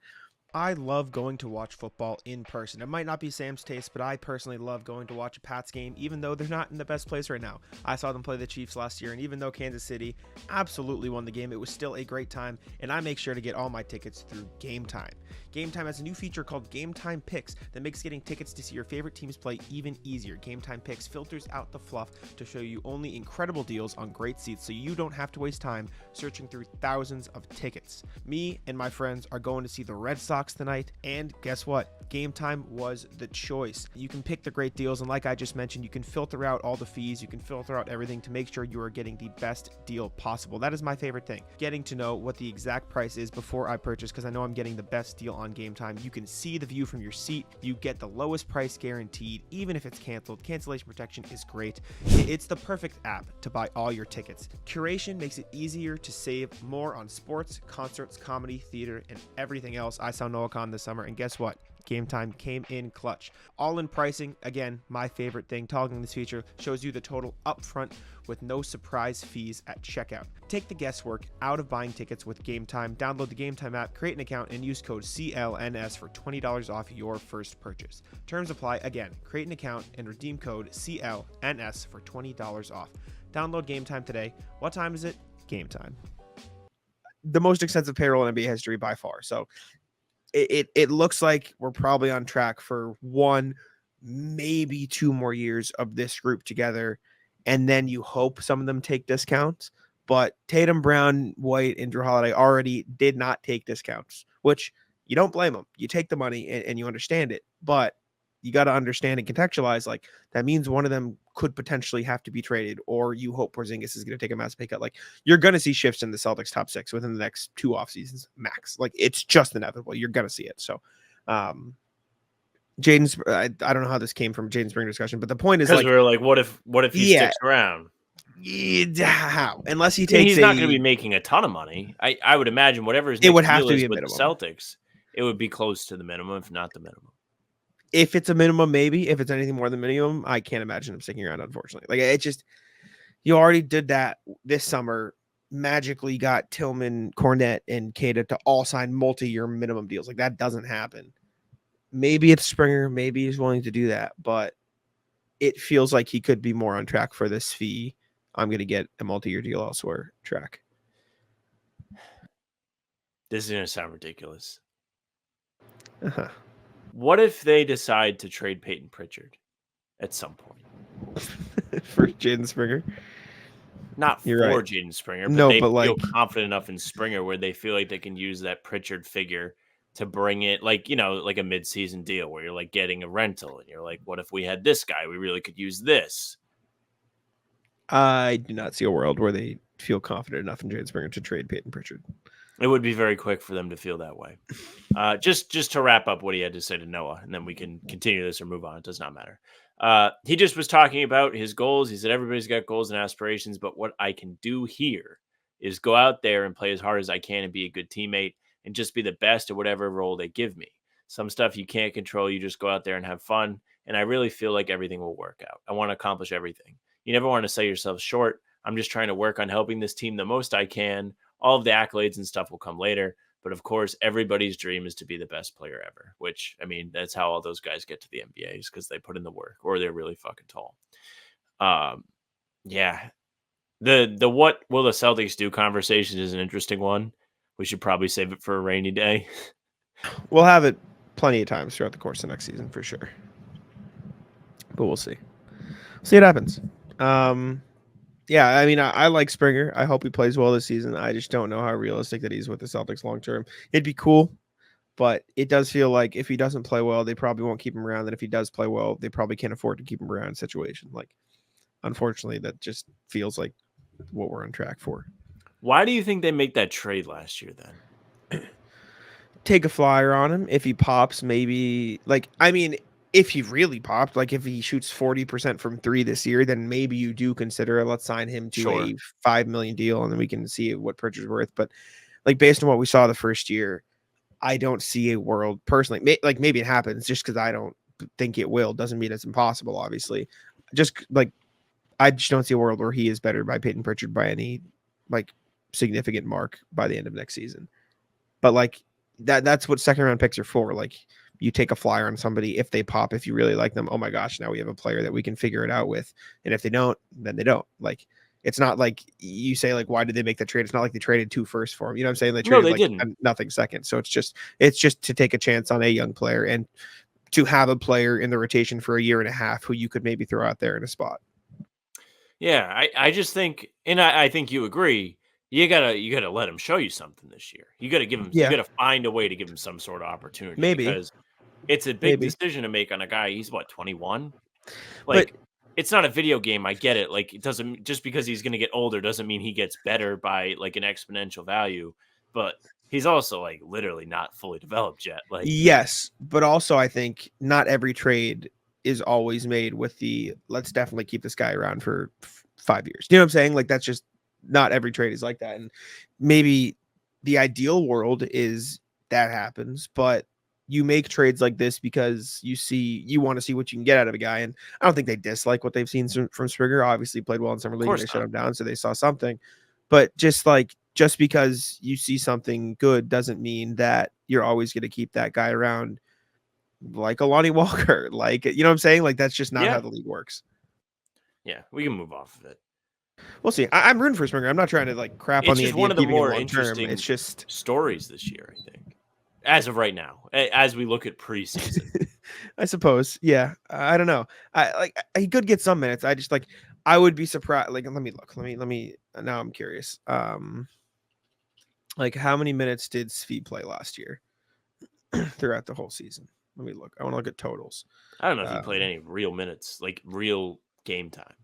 I love going to watch football in person. It might not be Sam's taste, but I personally love going to watch a Pats game, even though they're not in the best place right now. I saw them play the Chiefs last year, and even though Kansas City absolutely won the game, it was still a great time, and I make sure to get all my tickets through Game Time. Game Time has a new feature called Game Time Picks that makes getting tickets to see your favorite teams play even easier. Game Time Picks filters out the fluff to show you only incredible deals on great seats, so you don't have to waste time searching through thousands of tickets. Me and my friends are going to see the Red Sox tonight, and guess what? Game Time was the choice. You can pick the great deals, and like I just mentioned, you can filter out all the fees, you can filter out everything to make sure you are getting the best deal possible. That is my favorite thing, getting to know what the exact price is before I purchase, because I know I'm getting the best deal on Game Time. You can see the view from your seat, you get the lowest price guaranteed, even if it's canceled. Cancellation protection is great. It's the perfect app to buy all your tickets. Curation makes it easier to save more on sports, concerts, comedy, theater, and everything else. I saw Noah Khan this summer, and guess what? Game Time came in clutch. All-in pricing, again, my favorite thing. Toggling this feature shows you the total upfront with no surprise fees at checkout. Take the guesswork out of buying tickets with Game Time. Download the Game Time app, create an account, and use code CLNS for $20 off your first purchase. Terms apply. Again, create an account and redeem code CLNS for $20 off. Download Game Time today. What time is it? Game Time. The most extensive payroll in NBA history by far. So it looks like we're probably on track for 1, maybe 2 more years of this group together. And then you hope some of them take discounts. But Tatum, Brown, White, and Drew Holiday already did not take discounts, which you don't blame them. You take the money and you understand it. But you got to understand and contextualize, that means one of them could potentially have to be traded, or you hope Porzingis is going to take a massive pay cut. You're going to see shifts in the Celtics top 6 within the next 2 off seasons max. It's just inevitable. You're going to see it. So, Jaden, I don't know how this came from Jaden Springer discussion, but the point is because we were what if he sticks around? How? Unless he takes, he's not going to be making a ton of money. I would imagine whatever his it would have to is be a with minimum. The Celtics, it would be close to the minimum, if not the minimum. If it's a minimum, maybe. If it's anything more than minimum, I can't imagine him sticking around, unfortunately. It just, you already did that this summer, magically got Tillman, Cornette, and Queta to all sign multi-year minimum deals. That doesn't happen. Maybe it's Springer, maybe he's willing to do that, but it feels like he could be more on track for this fee. I'm going to get a multi-year deal elsewhere track. This is going to sound ridiculous. Uh-huh. What if they decide to trade Peyton Pritchard at some point? For Jaden Springer? Not You're for right. Jaden Springer, but No, they but feel confident enough in Springer where they feel like they can use that Pritchard figure to bring it, like a mid-season deal where you're getting a rental and you're what if we had this guy? We really could use this. I do not see a world where they feel confident enough in Jaden Springer to trade Peyton Pritchard. It would be very quick for them to feel that way. Just to wrap up what he had to say to Noah, and then we can continue this or move on. It does not matter. He just was talking about his goals. He said everybody's got goals and aspirations, but what I can do here is go out there and play as hard as I can and be a good teammate and just be the best at whatever role they give me. Some stuff you can't control. You just go out there and have fun. And I really feel like everything will work out. I want to accomplish everything. You never want to sell yourself short. I'm just trying to work on helping this team the most I can. All of the accolades and stuff will come later. But of course, everybody's dream is to be the best player ever, which, I mean, that's how all those guys get to the NBA is because they put in the work or they're really fucking tall. Yeah. The what will the Celtics do conversation is an interesting one. We should probably save it for a rainy day. We'll have it plenty of times throughout the course of next season for sure. But we'll see. See what happens. Yeah, I mean, I like Springer. I hope he plays well this season. I just don't know how realistic that he's with the Celtics long term. It'd be cool, but it does feel like if he doesn't play well, they probably won't keep him around. And if he does play well, they probably can't afford to keep him around in situation. Like, unfortunately, that just feels like what we're on track for. Why do you think they make that trade last year then? Take a flyer on him. If he pops, maybe, like, I mean, if he really popped, like if he shoots 40% from 3 this year, then maybe you do consider let's sign him to a $5 million deal and then we can see what Pritchard's worth. But like based on what we saw the first year, I don't see a world personally. Like maybe it happens just because I don't think it will. Doesn't mean it's impossible, obviously. Just like I just don't see a world where he is better by Peyton Pritchard by any like significant mark by the end of next season. But like that's what second round picks are for. Like you take a flyer on somebody if they pop, if you really like them. Oh my gosh, now we have a player that we can figure it out with. And if they don't, then they don't. Like it's not like you say like why did they make the trade? It's not like they traded 2 firsts for him. You know what I'm saying? They traded didn't. Nothing second. So it's just to take a chance on a young player and to have a player in the rotation for a year and a half who you could maybe throw out there in a spot. Yeah, I just think, and I think you agree. You gotta let him show you something this year. You gotta give him. Yeah. You gotta find a way to give him some sort of opportunity. Maybe. Because it's a big decision to make on a guy. He's what, 21? Like, but it's not a video game. I get it. Like, it doesn't just because he's going to get older doesn't mean he gets better by like an exponential value. But he's also like literally not fully developed yet. Like, yes, but also I think not every trade is always made with the let's definitely keep this guy around for 5 years. You know what I'm saying? Like that's just not every trade is like that. And maybe the ideal world is that happens, but you make trades like this because you want to see what you can get out of a guy. And I don't think they dislike what they've seen from Springer. Obviously played well in summer league and they shut him down. So they saw something, but just because you see something good doesn't mean that you're always going to keep that guy around like a Lonnie Walker. Like, you know what I'm saying? Like, that's just not how the league works. Yeah, we can move off of it. We'll see. I'm rooting for Springer. I'm not trying to like crap on the idea one of the more interesting It's just stories this year, I think. As of right now, as we look at preseason, I suppose. Yeah. I don't know. He could get some minutes. I just I would be surprised. Like, let me look. Let me. Now I'm curious. Like, how many minutes did Svi play last year throughout the whole season? Let me look. I want to look at totals. I don't know if he played any real minutes, like real game time.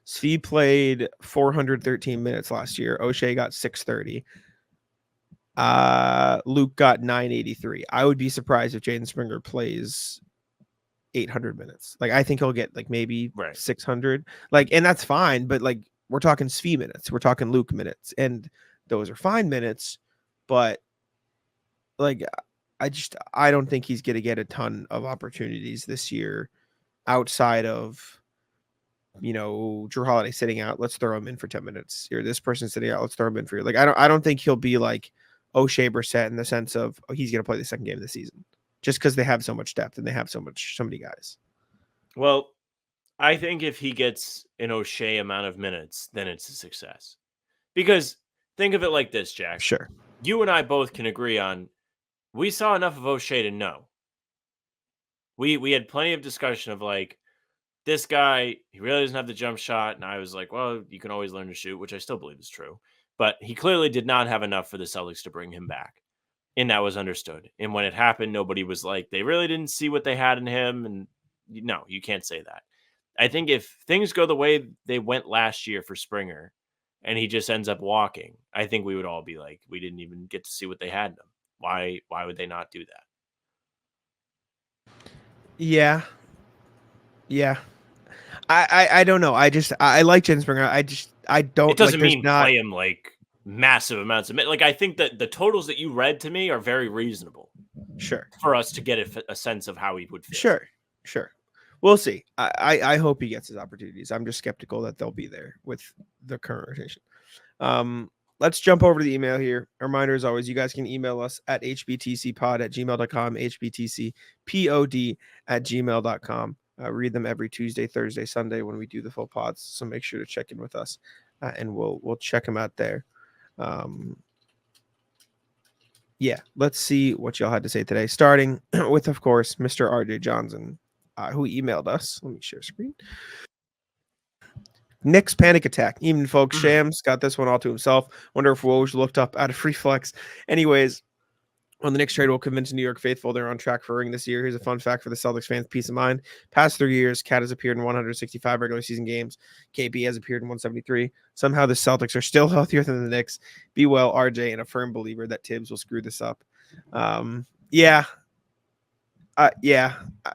Svi played 413 minutes last year. O'Shea got 630. Luke got 983. I would be surprised if Jaden Springer plays 800 minutes. Like, I think he'll get like maybe 600. Like, and that's fine. But like, we're talking Svi minutes. We're talking Luke minutes, and those are fine minutes. But like, I don't think he's going to get a ton of opportunities this year outside of, you know, Drew Holiday sitting out. Let's throw him in for 10 minutes. Or this person sitting out. Let's throw him in for you. Like, I don't think he'll be like O'Shea Brissett in the sense of he's going to play the second game of the season just because they have so much depth and they have so many guys. Well, I think if he gets an O'Shea amount of minutes, then it's a success. Because think of it like this, Jack. Sure. You and I both can agree on we saw enough of O'Shea to know. We had plenty of discussion of like, this guy, he really doesn't have the jump shot. And I was like, well, you can always learn to shoot, which I still believe is true. But he clearly did not have enough for the Celtics to bring him back. And that was understood. And when it happened, nobody was like, they really didn't see what they had in him. And no, you can't say that. I think if things go the way they went last year for Springer and he just ends up walking, I think we would all be like, we didn't even get to see what they had in him. Why would they not do that? Yeah. I don't know. I like Jaden Springer. I don't. It doesn't there's mean not. play him like massive amounts of minutes. Like I think that the totals that you read to me are very reasonable Sure. for us to get a sense of how he would fit. Sure. We'll see. I hope he gets his opportunities. I'm just skeptical that they'll be there with the current rotation. Let's jump over to the email here. A reminder, as always, you guys can email us at hbtcpod@gmail.com, hbtcpod@gmail.com. Read them every Tuesday, Thursday, Sunday when we do the full pods. So make sure to check in with us, and we'll check them out there. Yeah, let's see what y'all had to say today. Starting with, of course, Mr. RJ Johnson, who emailed us. Let me share screen. Knicks panic attack. Even folks, Shams got this one all to himself. Wonder if Woj looked up out of free flex. Anyways, on the Knicks trade will convince New York faithful they're on track for a ring this year. Here's a fun fact for the Celtics fans' peace of mind. Past 3 years, Cat has appeared in 165 regular season games. KP has appeared in 173. Somehow the Celtics are still healthier than the Knicks. Be well, RJ, and a firm believer that Tibbs will screw this up. Yeah,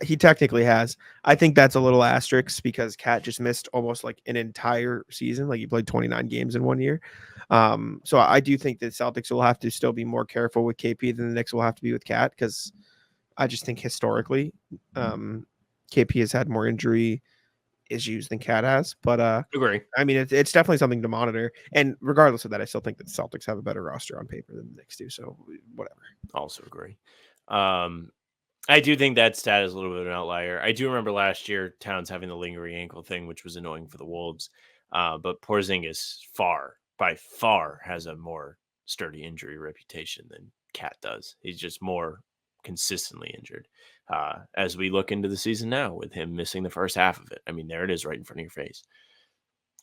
he technically has. I think that's a little asterisk because Cat just missed almost like an entire season. Like he played 29 games in 1 year. So I do think that Celtics will have to still be more careful with KP than the Knicks will have to be with Cat, because I just think historically KP has had more injury issues than Cat has. But Agree. I mean, it's definitely something to monitor. And regardless of that, I still think that the Celtics have a better roster on paper than the Knicks do. So whatever. Also agree. I do think that stat is a little bit of an outlier. I do remember last year Towns having the lingering ankle thing, which was annoying for the Wolves. But Porzingis by far has a more sturdy injury reputation than Cat does. He's just more consistently injured. As we look into the season now with him missing the first half of it. I mean, there it is right in front of your face.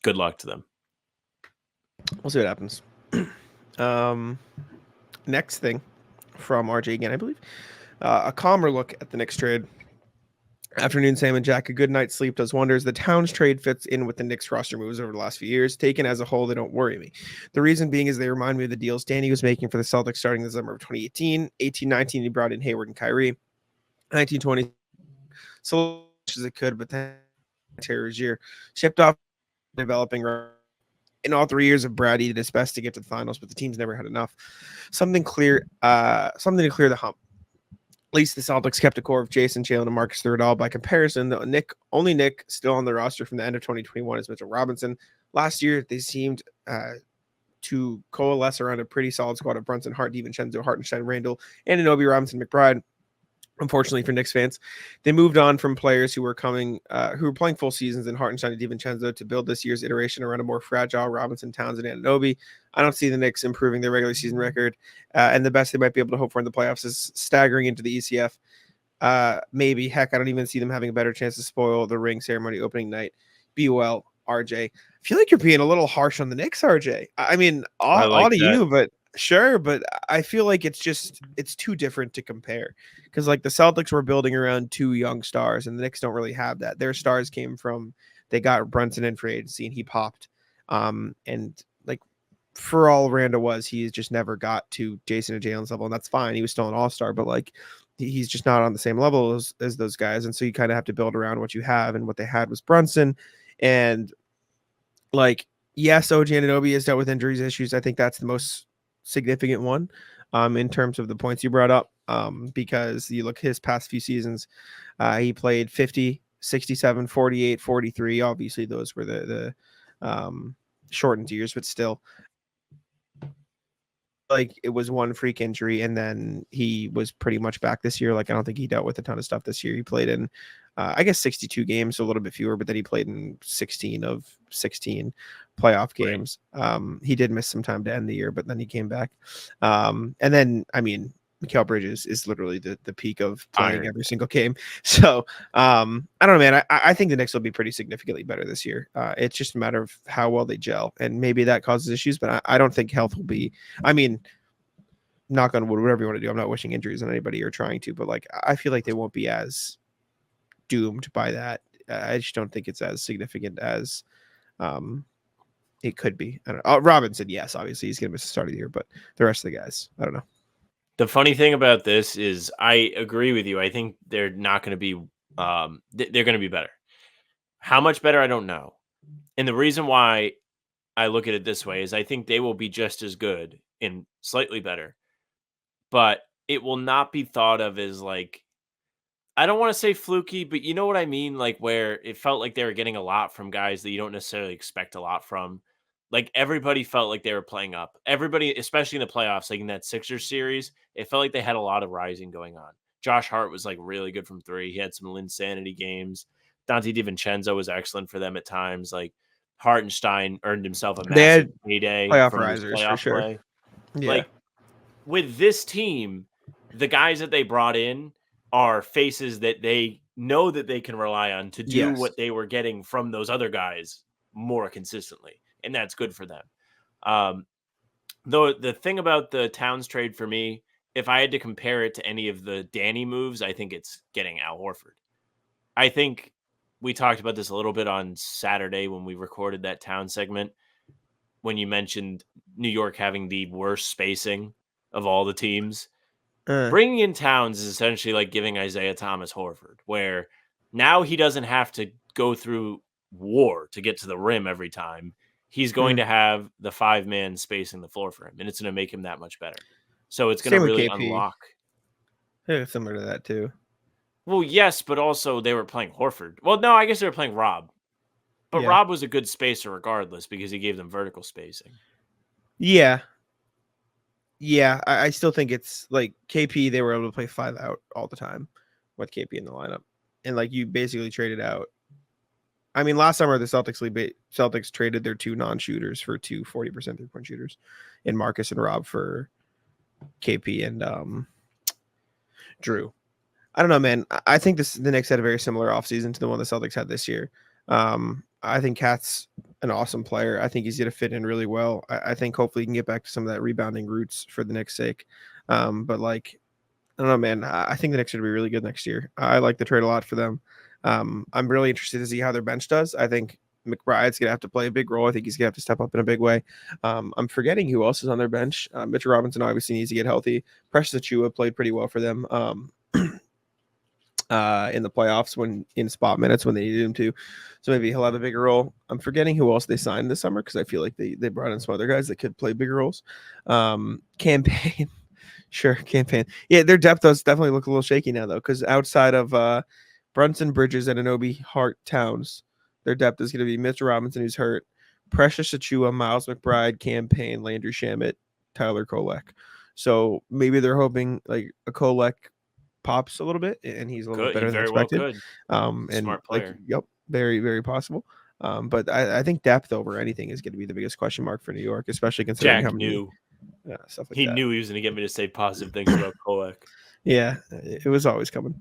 Good luck to them. We'll see what happens. Next thing from RJ again, I believe. A calmer look at the Knicks trade. Afternoon, Sam and Jack. A good night's sleep does wonders. The Towns trade fits in with the Knicks roster moves over the last few years. Taken as a whole, they don't worry me. The reason being is they remind me of the deals Danny was making for the Celtics starting the summer of 2018. 18-19, he brought in Hayward and Kyrie. 19-20, so much as it could, but then Terror's year shipped off developing. In all 3 years of Brad, he did his best to get to the finals, but the team's never had enough. Something to clear the hump. At least the Celtics kept a core of Jason, Jalen, and Marcus through it all. By comparison, the only Nick still on the roster from the end of 2021 is Mitchell Robinson. Last year, they seemed to coalesce around a pretty solid squad of Brunson, Hart, DiVincenzo, Hartenstein, Randall, and Anobi, Robinson, McBride. Unfortunately for Knicks fans, they moved on from players who were playing full seasons in Hartenstein and DiVincenzo to build this year's iteration around a more fragile Robinson, Townsend, and Anobi. I don't see the Knicks improving their regular season record, and the best they might be able to hope for in the playoffs is staggering into the ECF. Maybe, heck, I don't even see them having a better chance to spoil the ring ceremony opening night. Be well, RJ. I feel like you're being a little harsh on the Knicks, RJ. I mean, all to you, but sure. But I feel like it's too different to compare, because like the Celtics were building around two young stars, and the Knicks don't really have that. Their stars came from, they got Brunson in free agency and he popped. And like, for all Randall was, he just never got to Jason and Jalen's level, and that's fine. He was still an all-star, but like, he's just not on the same level as those guys. And so you kind of have to build around what you have, and what they had was Brunson. And like, yes, OG Anunoby has dealt with injuries issues. I think that's the most significant one in terms of the points you brought up, because you look his past few seasons, he played 50, 67, 48, 43. Obviously those were the shortened years, but still, like, it was one freak injury, and then he was pretty much back this year. Like, I don't think he dealt with a ton of stuff this year. He played in I guess 62 games, so a little bit fewer, but then he played in 16 of 16 playoff games. Right. He did miss some time to end the year, but then he came back. And then, I mean, Mikal Bridges is literally the peak of playing every single game. So I don't know, man. I think the Knicks will be pretty significantly better this year. It's just a matter of how well they gel, and maybe that causes issues, but I don't think health will be, I mean, knock on wood, whatever you want to do. I'm not wishing injuries on anybody or trying to, but like, I feel like they won't be as doomed by that. I just don't think it's as significant as it could be. I don't know. Robinson, yes, obviously he's going to miss the start of the year, but the rest of the guys, I don't know. The funny thing about this is I agree with you. I think they're not going to be they're going to be better. How much better, I don't know. And the reason why I look at it this way is I think they will be just as good and slightly better, but it will not be thought of as like, I don't want to say fluky, but you know what I mean? Like where it felt like they were getting a lot from guys that you don't necessarily expect a lot from. Like everybody felt like they were playing up. Everybody, especially in the playoffs, like in that Sixers series, it felt like they had a lot of rising going on. Josh Hart was like really good from three. He had some Linsanity games. Dante DiVincenzo was excellent for them at times. Like Hartenstein earned himself a They massive had payday playoff from his risers for playoff sure. play. Yeah. Like with this team, the guys that they brought in are faces that they know that they can rely on to do Yes. what they were getting from those other guys more consistently. And that's good for them. Though the thing about the Towns trade for me, if I had to compare it to any of the Danny moves, I think it's getting Al Horford. I think we talked about this a little bit on Saturday when we recorded that Town segment, when you mentioned New York having the worst spacing of all the teams. Bringing in Towns is essentially like giving Isaiah Thomas Horford, where now he doesn't have to go through war to get to the rim every time. He's going to have the 5-man spacing the floor for him, and it's going to make him that much better. So it's going to Same with really KP. unlock. Yeah, similar to that too. Well, yes, but also they were playing Horford. Well, no, I guess they were playing Rob. But Yeah. Rob was a good spacer regardless because he gave them vertical spacing. Yeah. Yeah, I still think it's like KP, they were able to play 5 out all the time with KP in the lineup. And like you basically traded out. I mean, last summer the Celtics traded their 2 non-shooters for 2 40% 3-point shooters in Marcus and Rob for KP and Drew. I don't know, man. I think the Knicks had a very similar offseason to the one the Celtics had this year. I think Cat's an awesome player. I think he's going to fit in really well. I think hopefully he can get back to some of that rebounding roots for the Knicks' sake. But like, I don't know, man. I think the Knicks are going to be really good next year. I like the trade a lot for them. I'm really interested to see how their bench does. I think McBride's going to have to play a big role. I think he's going to have to step up in a big way. I'm forgetting who else is on their bench. Mitchell Robinson obviously needs to get healthy. Precious Achiuwa played pretty well for them. In the playoffs when in spot minutes when they needed him to. So maybe he'll have a bigger role. I'm forgetting who else they signed this summer because I feel like they brought in some other guys that could play bigger roles. Campaign. Sure, Campaign. Yeah, their depth does definitely look a little shaky now, though, because outside of Brunson, Bridges, and Anunoby, Hart, Towns, their depth is going to be Mitchell Robinson, who's hurt, Precious Achiuwa, Miles McBride, Campaign, Landry Shamet, Tyler Kolek. So maybe they're hoping like a Kolek pops a little bit and he's a little bit better than expected. And smart player. Like, yep, very, very possible. But I think depth over anything is going to be the biggest question mark for New York, especially considering how many stuff like he that. knew he was going to get me to say positive things about Kolek. Yeah, it was always coming.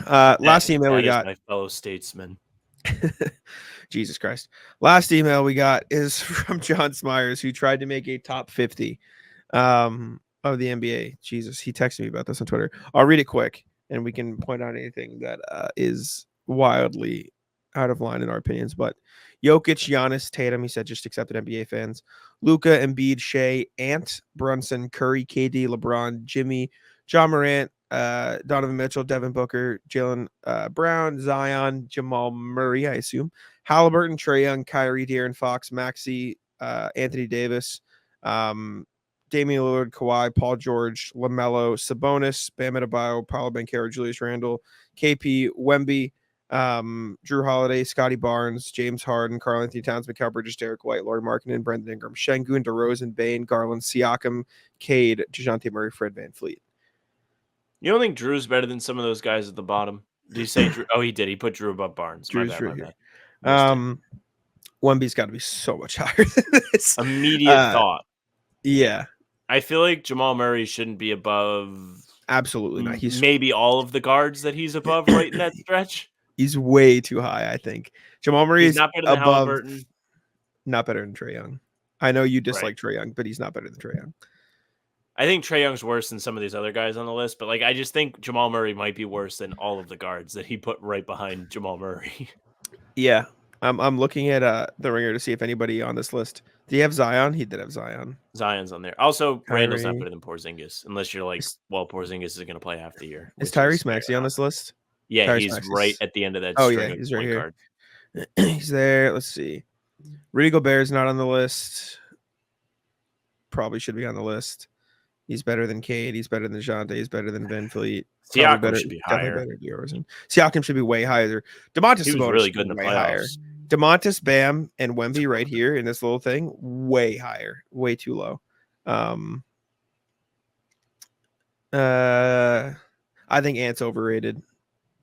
Last email we got, my fellow statesman. Jesus Christ. Last email we got is from John Smyers, who tried to make a top 50 of the NBA. Jesus, he texted me about this on Twitter. I'll read it quick, and we can point out anything that is wildly out of line in our opinions. But Jokic, Giannis, Tatum, he said just accepted NBA fans. Luka, Embiid, Shea, Ant, Brunson, Curry, KD, LeBron, Jimmy, John Morant, Donovan Mitchell, Devin Booker, Jaylen Brown, Zion, Jamal Murray, I assume, Halliburton, Trae Young, Kyrie, De'Aaron Fox, Maxey, Anthony Davis, Damian Lillard, Kawhi, Paul George, LaMelo, Sabonis, Bam Adebayo, Paolo Banchero, Julius Randle, KP, Wemby, Drew Holiday, Scotty Barnes, James Harden, Karl Anthony Towns, Mikal Bridges, Derek White, Lauri Markkanen, Brendan Ingram, Şengün, DeRozan, Bane, Garland, Siakam, Cade, DeJounte Murray, Fred VanVleet. You don't think Drew's better than some of those guys at the bottom? Did you say Drew? Oh, he did. He put Drew above Barnes. Drew's my right bad. Wemby's got to be so much higher than this. Immediate thought. Yeah. I feel like Jamal Murray shouldn't be above. Absolutely not. He's maybe all of the guards that he's above right in that stretch. He's way too high, I think. Jamal Murray is not better than above, Halliburton. Not better than Trae Young. I know you dislike Trae Young, but he's not better than Trae Young. I think Trae Young's worse than some of these other guys on the list, but like I just think Jamal Murray might be worse than all of the guards that he put right behind Jamal Murray. Yeah. I'm looking at the Ringer to see if anybody on this list. Do you have Zion? He did have Zion. Zion's on there. Also, Kyrie. Randall's not better than Porzingis, unless you're like, well, Porzingis is going to play half the year. Is Tyrese Maxey on this list? Yeah, Tyrese he's Maxey's right at the end of that. Oh yeah, he's right here. He's there. Let's see. Rudy Gobert's not on the list. Probably should be on the list. He's better than Cade. He's better than DeJounte. He's better than Van Fleet. Siakam Better, should be definitely higher. better than DeRozan. Siakam should be way higher. DeMontis He was Sabonis really should good be in the way higher. playoffs. DeMontis, Bam, and Wemby right here in this little thing, way higher. Way too low. I think Ant's overrated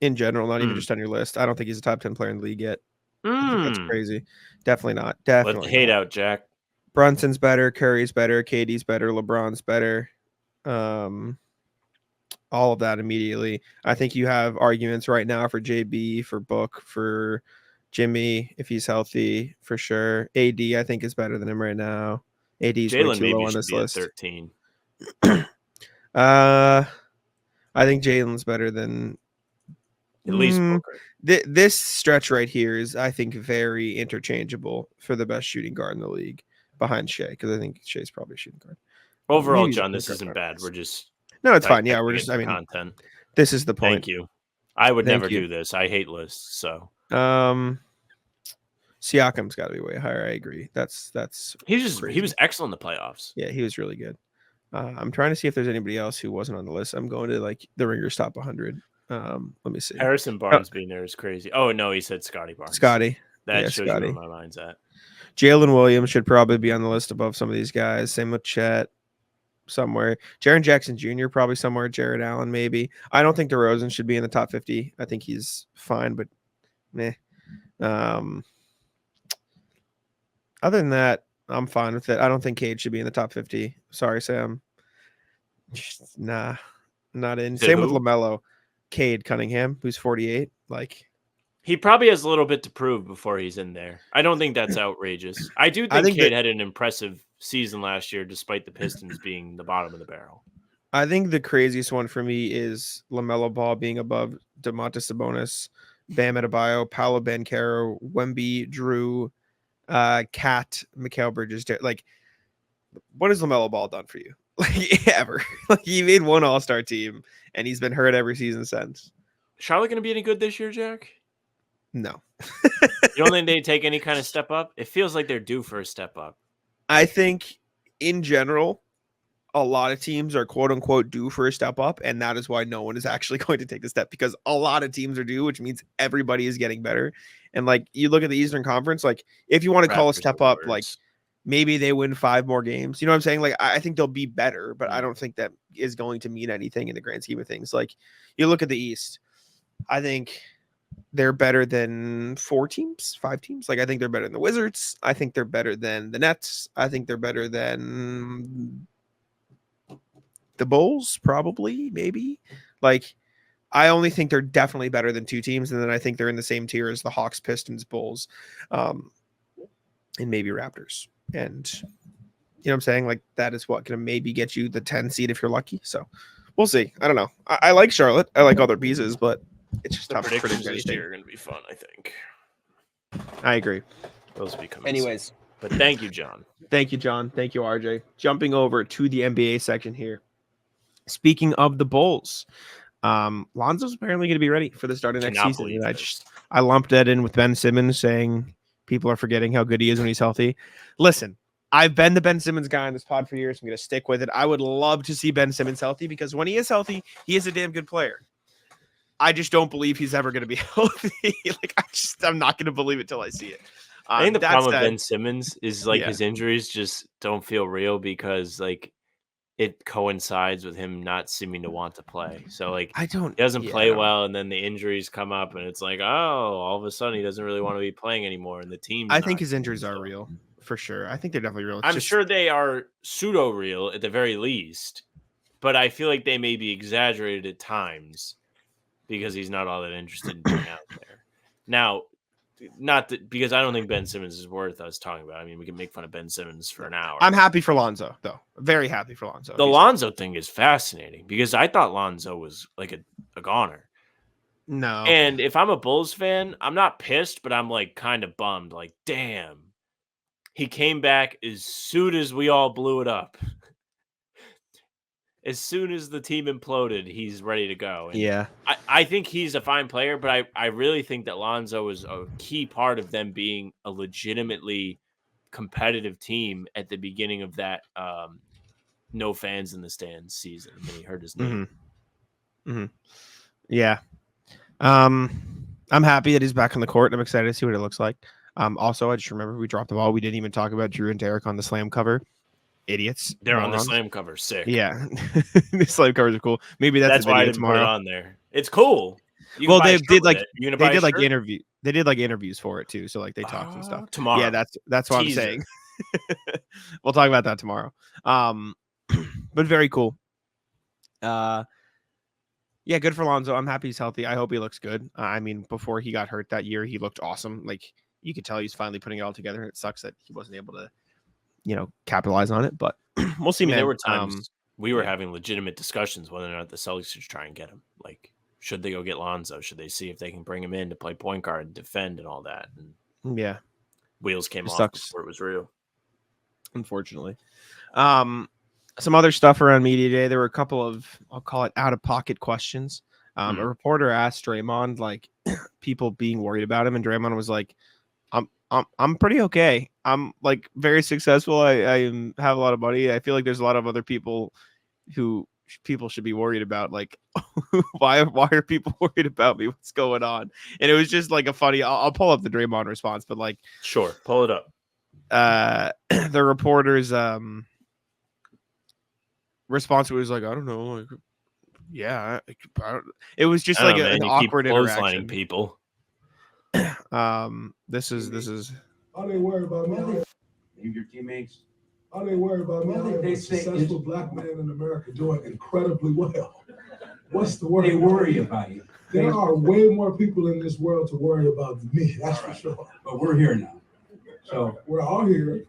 in general, not even just on your list. I don't think he's a top 10 player in the league yet. I think that's crazy. Definitely not. Let Definitely the hate not. out, Jack. Brunson's better. Curry's better. KD's better. LeBron's better. All of that immediately. I think you have arguments right now for JB, for Book, for Jimmy, if he's healthy, for sure. AD, I think, is better than him right now. AD's way Jalen too low maybe on should this be at list. 13. I think Jalen's better than At least Booker. This stretch right here is, I think, very interchangeable for the best shooting guard in the league behind Shea, because I think Shea's probably a shooting guard. Overall, Maybe John, the this point isn't guard bad. is. We're just No, it's fine. Yeah, dissecting we're it just. for I mean, content. this is the point. Thank you. I would Thank never you. do this. I hate lists. So Siakam's got to be way higher. I agree. That's he was crazy. excellent in the playoffs. Yeah, he was really good. I'm trying to see if there's anybody else who wasn't on the list. I'm going to like the Ringers top 100. Let me see. Harrison Barnes being there is crazy. Oh no, he said Scotty Barnes. Scotty. That Yeah, shows Scotty. you where my mind's at. Jalen Williams should probably be on the list above some of these guys. Same with Chet somewhere. Jaren Jackson Jr. probably somewhere. Jared Allen maybe. I don't think DeRozan should be in the top 50. I think he's fine, but meh. Other than that, I'm fine with it. I don't think Cade should be in the top 50. Sorry, Sam. Nah, not in. Same with LaMelo. Cade Cunningham, who's 48. Like, he probably has a little bit to prove before he's in there. I don't think that's outrageous. I do think Cade had an impressive season last year, despite the Pistons being the bottom of the barrel. I think the craziest one for me is LaMelo Ball being above Domantas Sabonis, Bam Adebayo, Paolo Banchero, Wemby, Drew, Cat, Mikal Bridges. Like, what has LaMelo Ball done for you? Like, ever? Like, he made one All-Star team, and he's been hurt every season since. Charlotte going to be any good this year, Jack? No. You don't think they take any kind of step up? It feels like they're due for a step up. I think, in general, a lot of teams are quote-unquote due for a step up, and that is why no one is actually going to take the step, because a lot of teams are due, which means everybody is getting better. And, like, you look at the Eastern Conference, like, if you want to call a step up, like, maybe they win 5 more games. You know what I'm saying? Like, I think they'll be better, but I don't think that is going to mean anything in the grand scheme of things. Like, you look at the East, I think they're better than 5 teams. Like, I think they're better than the Wizards. I think they're better than the Nets. I think they're better than the Bulls, probably, maybe. Like, I only think they're definitely better than 2 teams, and then I think they're in the same tier as the Hawks, Pistons, Bulls, and maybe Raptors. And you know what I'm saying? Like, that is what can maybe get you the 10 seed if you're lucky. So we'll see. I don't know. I like Charlotte. I like other pieces, but it's just tough to predict this year are going to be fun, I think. I agree. Those will be coming. Anyways. Soon. But thank you, John. Thank you, John. Thank you, RJ. Jumping over to the NBA section here. Speaking of the Bulls, Lonzo's apparently going to be ready for the start of next season. And I lumped that in with Ben Simmons saying people are forgetting how good he is when he's healthy. Listen, I've been the Ben Simmons guy on this pod for years. I'm going to stick with it. I would love to see Ben Simmons healthy, because when he is healthy, he is a damn good player. I just don't believe he's ever going to be healthy. Like, I'm not going to believe it till I see it. I think the problem with Ben Simmons is like his injuries just don't feel real, because like it coincides with him not seeming to want to play. So like he doesn't play well, and then the injuries come up, and it's like, oh, all of a sudden he doesn't really want to be playing anymore, and the team. I think his injuries are real for sure. I think they're definitely real. I'm sure they are pseudo real at the very least, but I feel like they may be exaggerated at times because he's not all that interested in being out there. Now, not that, because I don't think Ben Simmons is worth us talking about. I mean, we can make fun of Ben Simmons for an hour. I'm happy for Lonzo, though. Very happy for Lonzo. The Lonzo thing is fascinating, because I thought Lonzo was like a goner. No. And if I'm a Bulls fan, I'm not pissed, but I'm like kind of bummed. Like, damn, he came back as soon as we all blew it up. as soon as the team imploded, he's ready to go. And Yeah. I think he's a fine player, but I really think that Lonzo is a key part of them being a legitimately competitive team at the beginning of that no fans in the stands season when he hurt his knee. Yeah. I'm happy that he's back on the court. I'm excited to see what it looks like. Also, I just remember we dropped the ball. We didn't even talk about Drew and Derek on the slam cover. Idiots. They're on the morons. slam cover. Sick. Yeah. The slam covers are cool. Maybe that's a why I video didn't put it tomorrow. on there. It's cool. You can Well, buy a they shirt did with like it. You gonna they buy a did like shirt? interview. They did like interviews for it too. So like they talked and stuff. Tomorrow. Yeah, that's what Teaser. I'm saying. We'll talk about that tomorrow. But very cool. Yeah, good for Lonzo. I'm happy he's healthy. I hope he looks good. I mean, before he got hurt that year, he looked awesome. Like you could tell he's finally putting it all together. It sucks that he wasn't able to, capitalize on it. But we'll see, I mean, man. there were times we were yeah. having legitimate discussions whether or not the Celtics should try and get him. Like, should they go get Lonzo? Should they see if they can bring him in to play point guard and defend and all that? And Yeah, wheels came it off sucks. before it was real. Unfortunately. Some other stuff around media day. There were a couple of, I'll call it out of pocket questions. A reporter asked Draymond, like, people being worried about him, and Draymond was like, I'm pretty okay. I'm like very successful. I have a lot of money. I feel like there's a lot of other people who people should be worried about. Like, why are people worried about me? What's going on? And it was just like a funny. I'll pull up the Draymond response, but like, Sure, pull it up. The reporter's response was like, I don't know, like, yeah, it was just like an awkward interaction. People. This is. Are they worried about me? Your teammates. Are they worried about me? I'm a successful black man in America doing incredibly well. What's the worry? They worry about you. There are way more people in this world to worry about than me. That's for sure. But we're here now, so we're all here.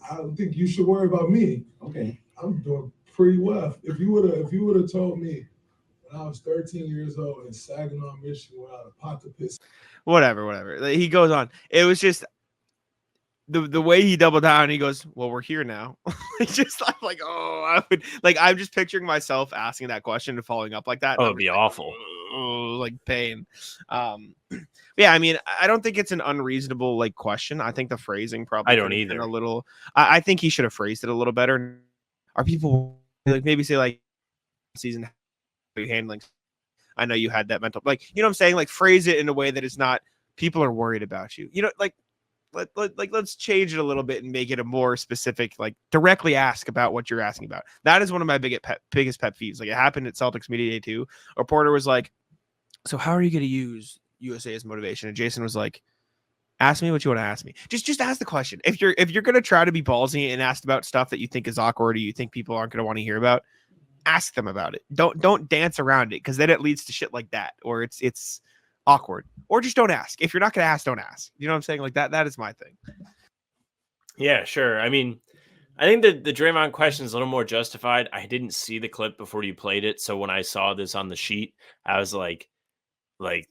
I don't think you should worry about me. Okay. I'm doing pretty well. If you would have told me when I was 13 years old in Saginaw, Michigan, without a pot to piss. Whatever. He goes on. It was just the way he doubled down. He goes, "Well, we're here now." I'm like, oh, I would like. I'm just picturing myself asking that question and following up like that. Oh, it'd be awful. Like pain. Yeah, I mean, I don't think it's an unreasonable like question. I think the phrasing probably. I don't either. A little. I think he should have phrased it a little better. Are people like maybe say like season handling? I know you had that mental, like, you know what I'm saying? Like, phrase it in a way that is not people are worried about you. Like, let's change it a little bit and make it a more specific, like, directly ask about what you're asking about. That is one of my biggest pet peeves. Like, it happened at Celtics Media Day too. A reporter was like, so how are you going to use USA as motivation? And Jason was like, ask me what you want to ask me. Just ask the question. If you're going to try to be ballsy and ask about stuff that you think is awkward or you think people aren't going to want to hear about, ask them about it. Don't dance around it, because then it leads to shit like that, or it's awkward. Or just don't ask. If you're not gonna ask, don't ask. You know what I'm saying? Like that is my thing. Yeah, sure. I mean, I think that the Draymond question is a little more justified. I didn't see the clip before you played it, so when I saw this on the sheet, I was like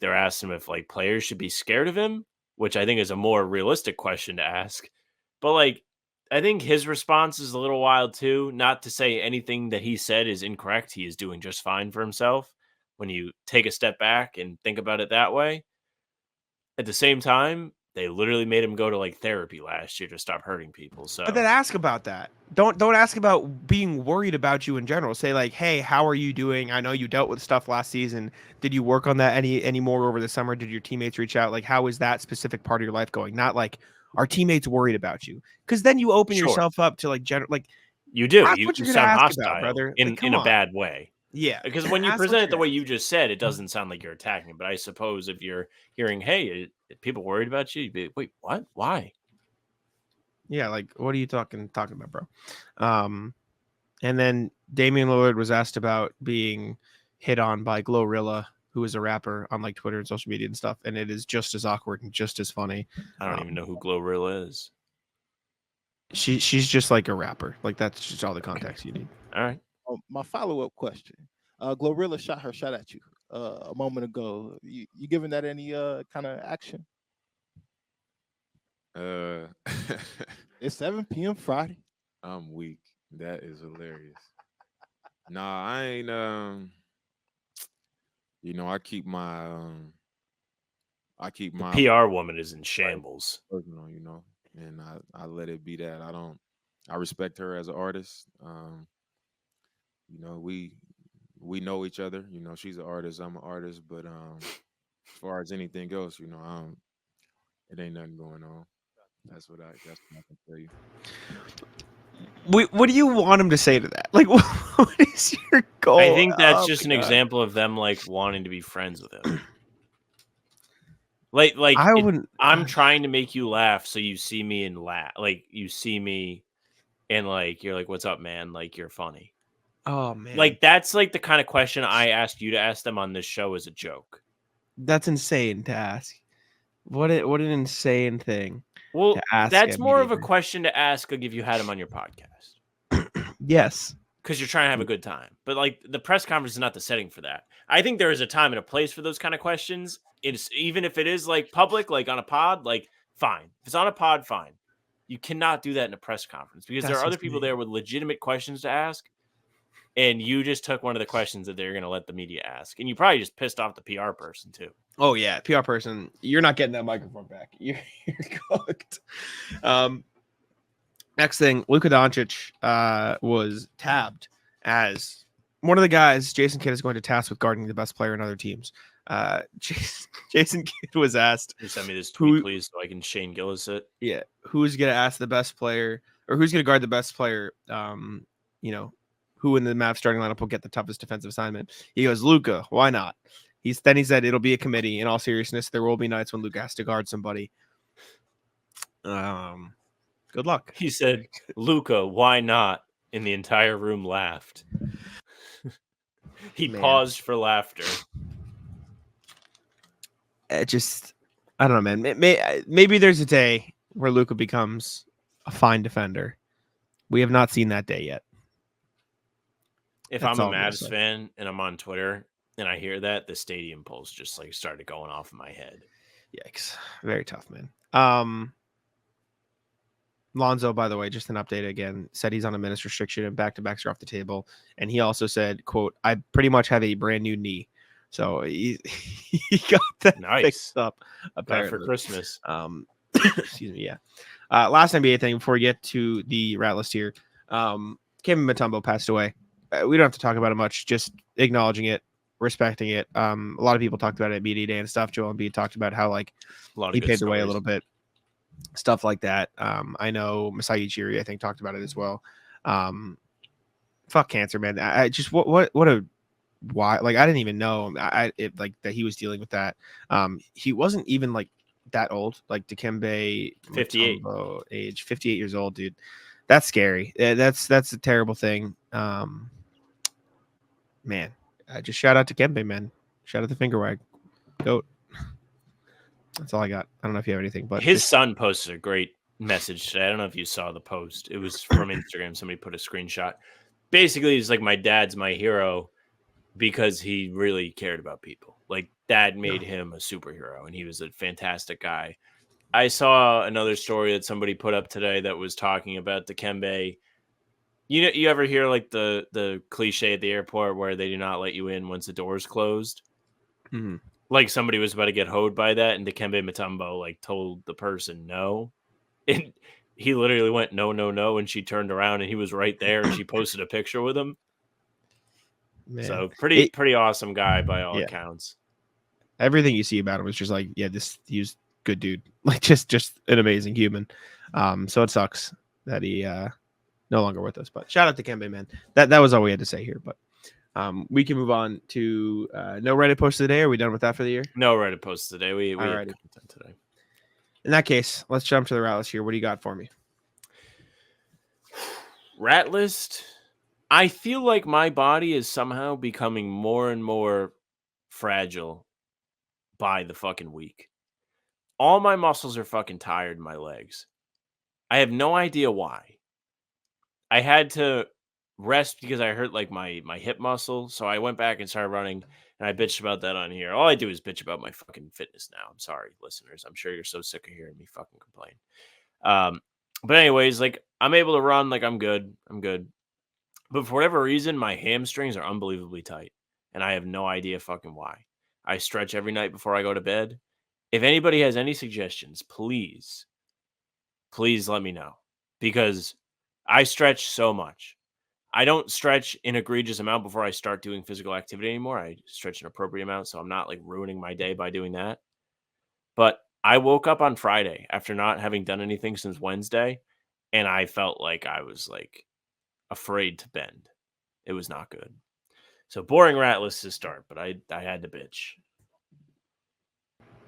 they're asking him if like players should be scared of him, which I think is a more realistic question to ask. But like, I think his response is a little wild too. Not to say anything that he said is incorrect. He is doing just fine for himself when you take a step back and think about it that way. At the same time, they literally made him go to like therapy last year to stop hurting people. So But then ask about that. Don't ask about being worried about you in general. Say like, hey, how are you doing? I know you dealt with stuff last season. Did you work on that any more over the summer? Did your teammates reach out? Like, how is that specific part of your life going? Not like, are teammates worried about you? Because then you open yourself up to like general, like you do. that's You what you're sound ask hostile, about, brother. in Like, in a bad way. Yeah, because when you ask present what it the you're way you just said, it doesn't sound like you're attacking him. But I suppose if you're hearing, hey, people worried about you, you'd be, wait, what? Why? Yeah, like what are you talking about, bro? And then Damian Lillard was asked about being hit on by Glorilla, who is a rapper on like Twitter and social media and stuff, and it is just as awkward and just as funny. I don't even know who Glorilla is. She's just like a rapper. Like that's just all the context you need. All right. My follow-up question. Glorilla shot her shot at you a moment ago. You giving that any kind of action? It's 7 p.m. Friday. I'm weak. That is hilarious. Nah, I ain't. I keep my PR woman is in shambles. personal, and I let it be that. I respect her as an artist. We know each other. She's an artist, I'm an artist, but as far as anything else, it ain't nothing going on. That's what I can tell you. What do you want him to say to that? Like, what is your goal? I think that's Oh just my an God. example of them like wanting to be friends with him. Like I wouldn't. I'm trying to make you laugh, so you see me and laugh. Like you see me, and like you're like, "What's up, man?" Like you're funny. Oh man, Like that's like the kind of question I asked you to ask them on this show as a joke. that's insane to ask. What an insane thing. Well, to ask that's a more of a mediator. question to ask like if you had him on your podcast. Yes. Because you're trying to have a good time. But like the press conference is not the setting for that. I think there is a time and a place for those kind of questions. It's even if it is like public, like on a pod, like fine. If it's on a pod, fine. You cannot do that in a press conference because there That's are other people insane. there with legitimate questions to ask. And you just took one of the questions that they're going to let the media ask. And you probably just pissed off the PR person too. Oh yeah, PR person, you're not getting that microphone back. You're cooked. Next thing, Luka Doncic was tabbed as one of the guys Jason Kidd is going to task with guarding the best player in other teams. Jason Kidd was asked, Can you send me this tweet, please, so I can Shane Gillis it? Yeah, who's going to ask the best player, or who's going to guard the best player? Who in the Mavs starting lineup will get the toughest defensive assignment? He goes, Luka. Why not? He said it'll be a committee. In all seriousness, there will be nights when Luka has to guard somebody. Good luck. He said, Luka, why not? And the entire room laughed. He paused for laughter. I don't know, man. Maybe there's a day where Luka becomes a fine defender. We have not seen that day yet. If That's I'm a all I'm gonna Mavs say. fan and I'm on Twitter and I hear that, the stadium pulse just like started going off in my head. Yikes. Very tough, man. Lonzo, by the way, just an update again, said he's on a minutes restriction and back-to-backs are off the table. And he also said, quote, I pretty much have a brand new knee. So he got that fixed up, apparently. For Christmas. Excuse me, yeah. Last NBA thing before we get to the rat list here. Dikembe Mutombo passed away. We don't have to talk about it much, just acknowledging it, respecting it. A lot of people talked about it at media day and stuff. Joel Embiid talked about how he paved the way a little bit. Stuff like that. I know Masai Ujiri, I think, talked about it as well. Fuck cancer, man. I just why I didn't even know that he was dealing with that. He wasn't even that old, like Dikembe 58 Mutombo, age 58 years old, dude. That's scary. That's a terrible thing. Man, just shout out to Dikembe, man. Shout out to Finger Wag. Goat. That's all I got. I don't know if you have anything, but his son posted a great message today. I don't know if you saw the post. It was from Instagram. Somebody put a screenshot. Basically, he's like, my dad's my hero because he really cared about people. Like, dad made him a superhero, and he was a fantastic guy. I saw another story that somebody put up today that was talking about Dikembe. You ever hear like the cliche at the airport where they do not let you in once the door's closed? Mm-hmm. Like somebody was about to get hoed by that, and Dikembe Mutombo told the person no, and he literally went no, no, no, and she turned around and he was right there, and she posted a picture with him. Man. So pretty awesome guy by all accounts. Everything you see about him is just he's good dude, just an amazing human. So it sucks that he no longer with us. But shout out to Dikembe, man. That was all we had to say here, but. We can move on to no Reddit post of the day. Are we done with that for the year? No Reddit post today. We had content today. In that case, let's jump to the rat list here. What do you got for me? Rat list. I feel like my body is somehow becoming more and more fragile by the fucking week. All my muscles are fucking tired in my legs. I have no idea why. I had to rest because I hurt my hip muscle, so I went back and started running, and I bitched about that on here. All I do is bitch about my fucking fitness now. I'm sorry, listeners. I'm sure you're so sick of hearing me fucking complain. But anyways, I'm able to run. I'm good. But for whatever reason, my hamstrings are unbelievably tight, and I have no idea fucking why. I stretch every night before I go to bed. If anybody has any suggestions, please let me know, because I stretch so much. I don't stretch an egregious amount before I start doing physical activity anymore. I stretch an appropriate amount, so I'm not like ruining my day by doing that. But I woke up on Friday after not having done anything since Wednesday, and I felt like I was like afraid to bend. It was not good. So boring rat list to start, but I had to bitch.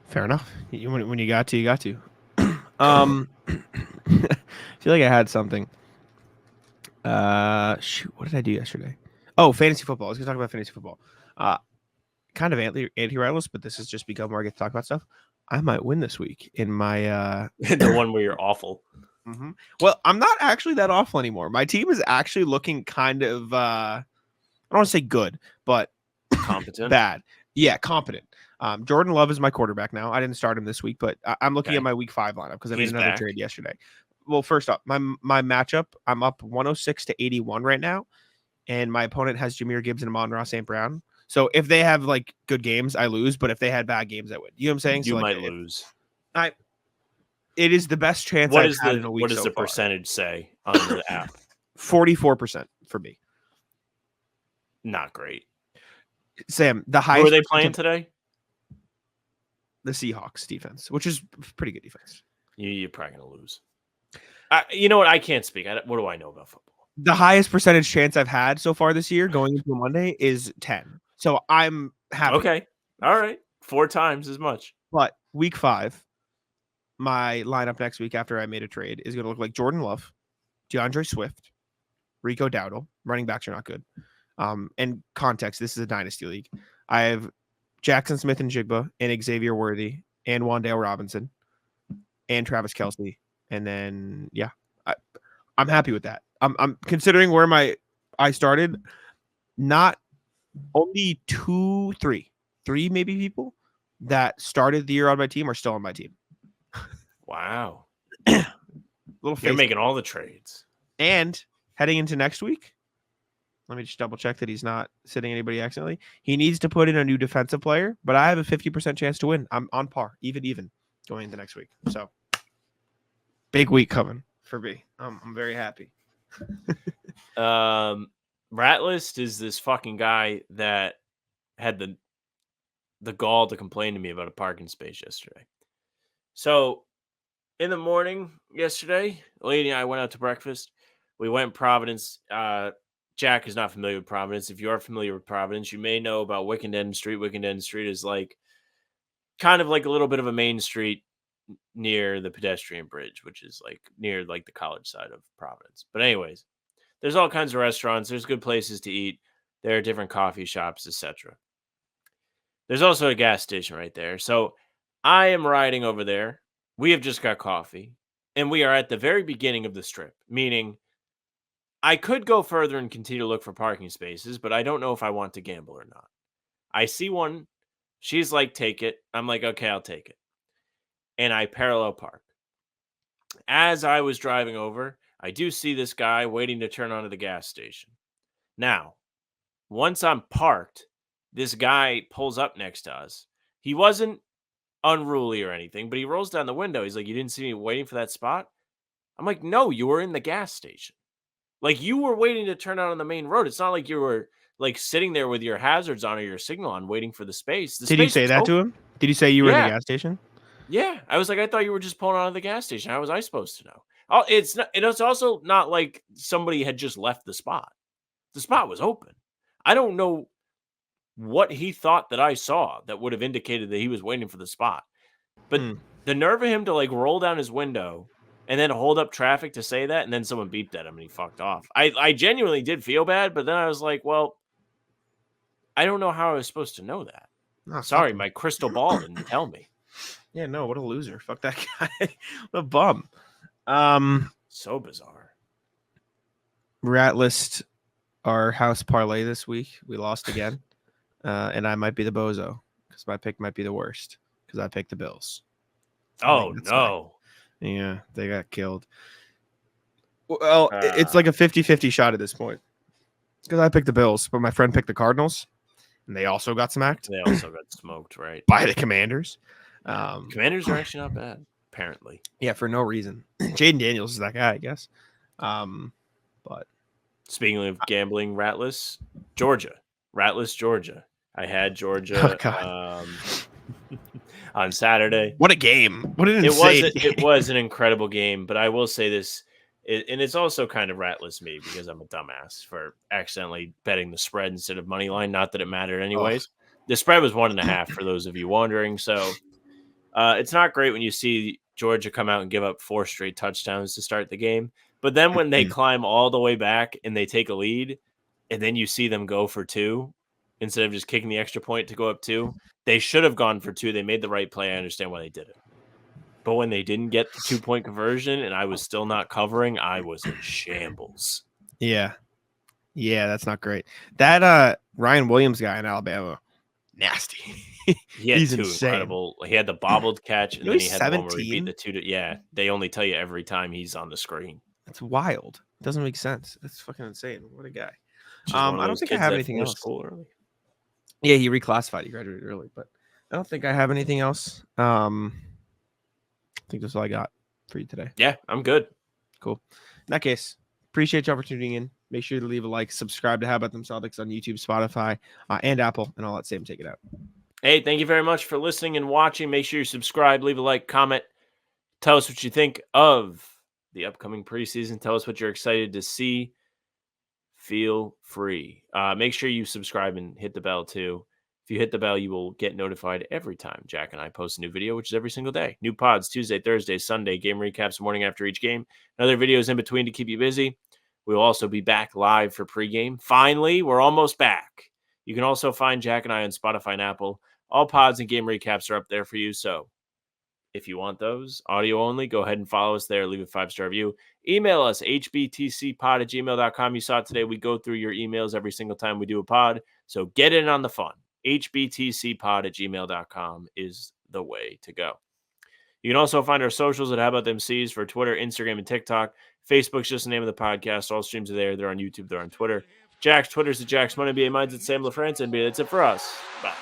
Fair enough. When you got to, you got to. I feel like I had something. Shoot, what did I do yesterday? Oh, fantasy football. I was gonna talk about fantasy football. Kind of anti-rat list, but this has just become where I get to talk about stuff. I might win this week in my The one where you're awful. Mm-hmm. Well, I'm not actually that awful anymore. My team is actually looking kind of I don't want to say good, but Competent. bad. Yeah, competent. Jordan Love is my quarterback now. I didn't start him this week, but I'm looking Okay. at my week 5 lineup because I made He's another back. trade yesterday. Well, first up, my matchup, I'm up 106 to 81 right now, and my opponent has Jahmyr Gibbs and Amon-Ra St. Brown. So if they have like good games, I lose, but if they had bad games, I win. You know what I'm saying? You so, like, might lose. It is the best chance What I've is had the in a week what does so the far. percentage say on the app? 44% for me. Not great. Sam, the Who highest are they percent playing of today? the Seahawks defense, which is pretty good defense. You're probably gonna lose. You know what? I can't speak. What do I know about football? The highest percentage chance I've had so far this year going into a Monday is 10. So I'm happy. Okay. All right. 4 times as much. But week 5, my lineup next week after I made a trade is going to look like Jordan Love, DeAndre Swift, Rico Dowdle. Running backs are not good. And context, this is a dynasty league. I have Jackson Smith and Jigba and Xavier Worthy and Wan'Dale Robinson and Travis Kelce. And then, yeah, I'm happy with that. I'm considering where I started. Not only 3 maybe people that started the year on my team are still on my team. Wow. Little You're face. making all the trades. And heading into next week, let me just double check that he's not sitting anybody accidentally. He needs to put in a new defensive player, but I have a 50% chance to win. I'm on par, even going into next week. So big week coming for me. I'm very happy. Ratlist is this fucking guy that had the gall to complain to me about a parking space yesterday. So in the morning yesterday, Lady and I went out to breakfast. We went in Providence. Jack is not familiar with Providence. If you are familiar with Providence, you may know about Wickenden Street. Wickenden Street is like kind of like a little bit of a main street near the pedestrian bridge, which is like near like the college side of Providence. But anyways, there's all kinds of restaurants. There's good places to eat. There are different coffee shops, etc. There's also a gas station right there. So I am riding over there. We have just got coffee, and we are at the very beginning of the strip, meaning I could go further and continue to look for parking spaces, but I don't know if I want to gamble or not. I see one. She's like, take it. I'm like, okay, I'll take it. And I parallel park. As I was driving over, I do see this guy waiting to turn onto the gas station. Now, once I'm parked, this guy pulls up next to us. He wasn't unruly or anything, but he rolls down the window. He's like, you didn't see me waiting for that spot? I'm like, no, you were in the gas station. Like, you were waiting to turn out on the main road. It's not like you were like sitting there with your hazards on or your signal on waiting for the space. Did you say that to him? Did you say you were in the gas station? Yeah. I was like, I thought you were just pulling out of the gas station. How was I supposed to know? Oh, it's not. It's also not like somebody had just left the spot. The spot was open. I don't know what he thought that I saw that would have indicated that he was waiting for the spot. But the nerve of him to like roll down his window and then hold up traffic to say that, and then someone beeped at him and he fucked off. I genuinely did feel bad, but then I was like, well, I don't know how I was supposed to know that. No, sorry, my crystal ball didn't tell me. Yeah, no, what a loser. Fuck that guy. What a bum. So bizarre. Rat list, our house parlay this week. We lost again. And I might be the bozo because my pick might be the worst because I picked the Bills. Oh, no. Yeah, they got killed. Well, it's like a 50-50 shot at this point. because I picked the Bills, but my friend picked the Cardinals, and they also got smacked They also got smoked, right? by the Commanders. Commanders are actually not bad, apparently. Yeah, for no reason. Jaden Daniels is that guy, I guess. But Speaking of gambling, Ratless, Georgia. I had Georgia on Saturday. what a game! What an insane It was an incredible game, but I will say this, and it's also kind of Ratless me because I'm a dumbass for accidentally betting the spread instead of money line. Not that it mattered anyways. The spread was 1.5 for those of you wondering. So it's not great when you see Georgia come out and give up 4 straight touchdowns to start the game. But then when they climb all the way back and they take a lead, and then you see them go for 2 instead of just kicking the extra point to go up 2, they should have gone for 2. They made the right play. I understand why they did it. But when they didn't get the 2-point conversion and I was still not covering, I was in shambles. Yeah, that's not great. That Ryan Williams guy in Alabama, nasty. He had He's 2 insane. incredible. He had the bobbled catch, and then he had the one where he 17? beat the 2. Yeah, they only tell you every time he's on the screen. That's wild. It doesn't make sense. That's fucking insane. What a guy. Just one of I don't those think I kids have that anything finished else. school early. Yeah, he reclassified. He graduated early, but I don't think I have anything else. I think that's all I got for you today. Yeah, I'm good. Cool. In that case, appreciate y'all for tuning in. Make sure to leave a like, subscribe to How About Them Celtics on YouTube, Spotify, and Apple, and all that same. Take it out. Hey, thank you very much for listening and watching. Make sure you subscribe, leave a like, comment. Tell us what you think of the upcoming preseason. Tell us what you're excited to see. Feel free. Make sure you subscribe and hit the bell too. If you hit the bell, you will get notified every time Jack and I post a new video, which is every single day. New pods, Tuesday, Thursday, Sunday, game recaps morning after each game, and other videos in between to keep you busy. We'll also be back live for pregame. Finally, we're almost back. You can also find Jack and I on Spotify and Apple. All pods and game recaps are up there for you, so if you want those, audio only, go ahead and follow us there. Leave a 5-star review. Email us, hbtcpod@gmail.com. You saw it today. We go through your emails every single time we do a pod, so get in on the fun. hbtcpod@gmail.com is the way to go. You can also find our socials at How About Them C's for Twitter, Instagram, and TikTok. Facebook's just the name of the podcast. All streams are there. They're on YouTube. They're on Twitter. Jack's Twitter's at Jack's Money. Mine's at Sam LaFrance. NBA. That's it for us. Bye.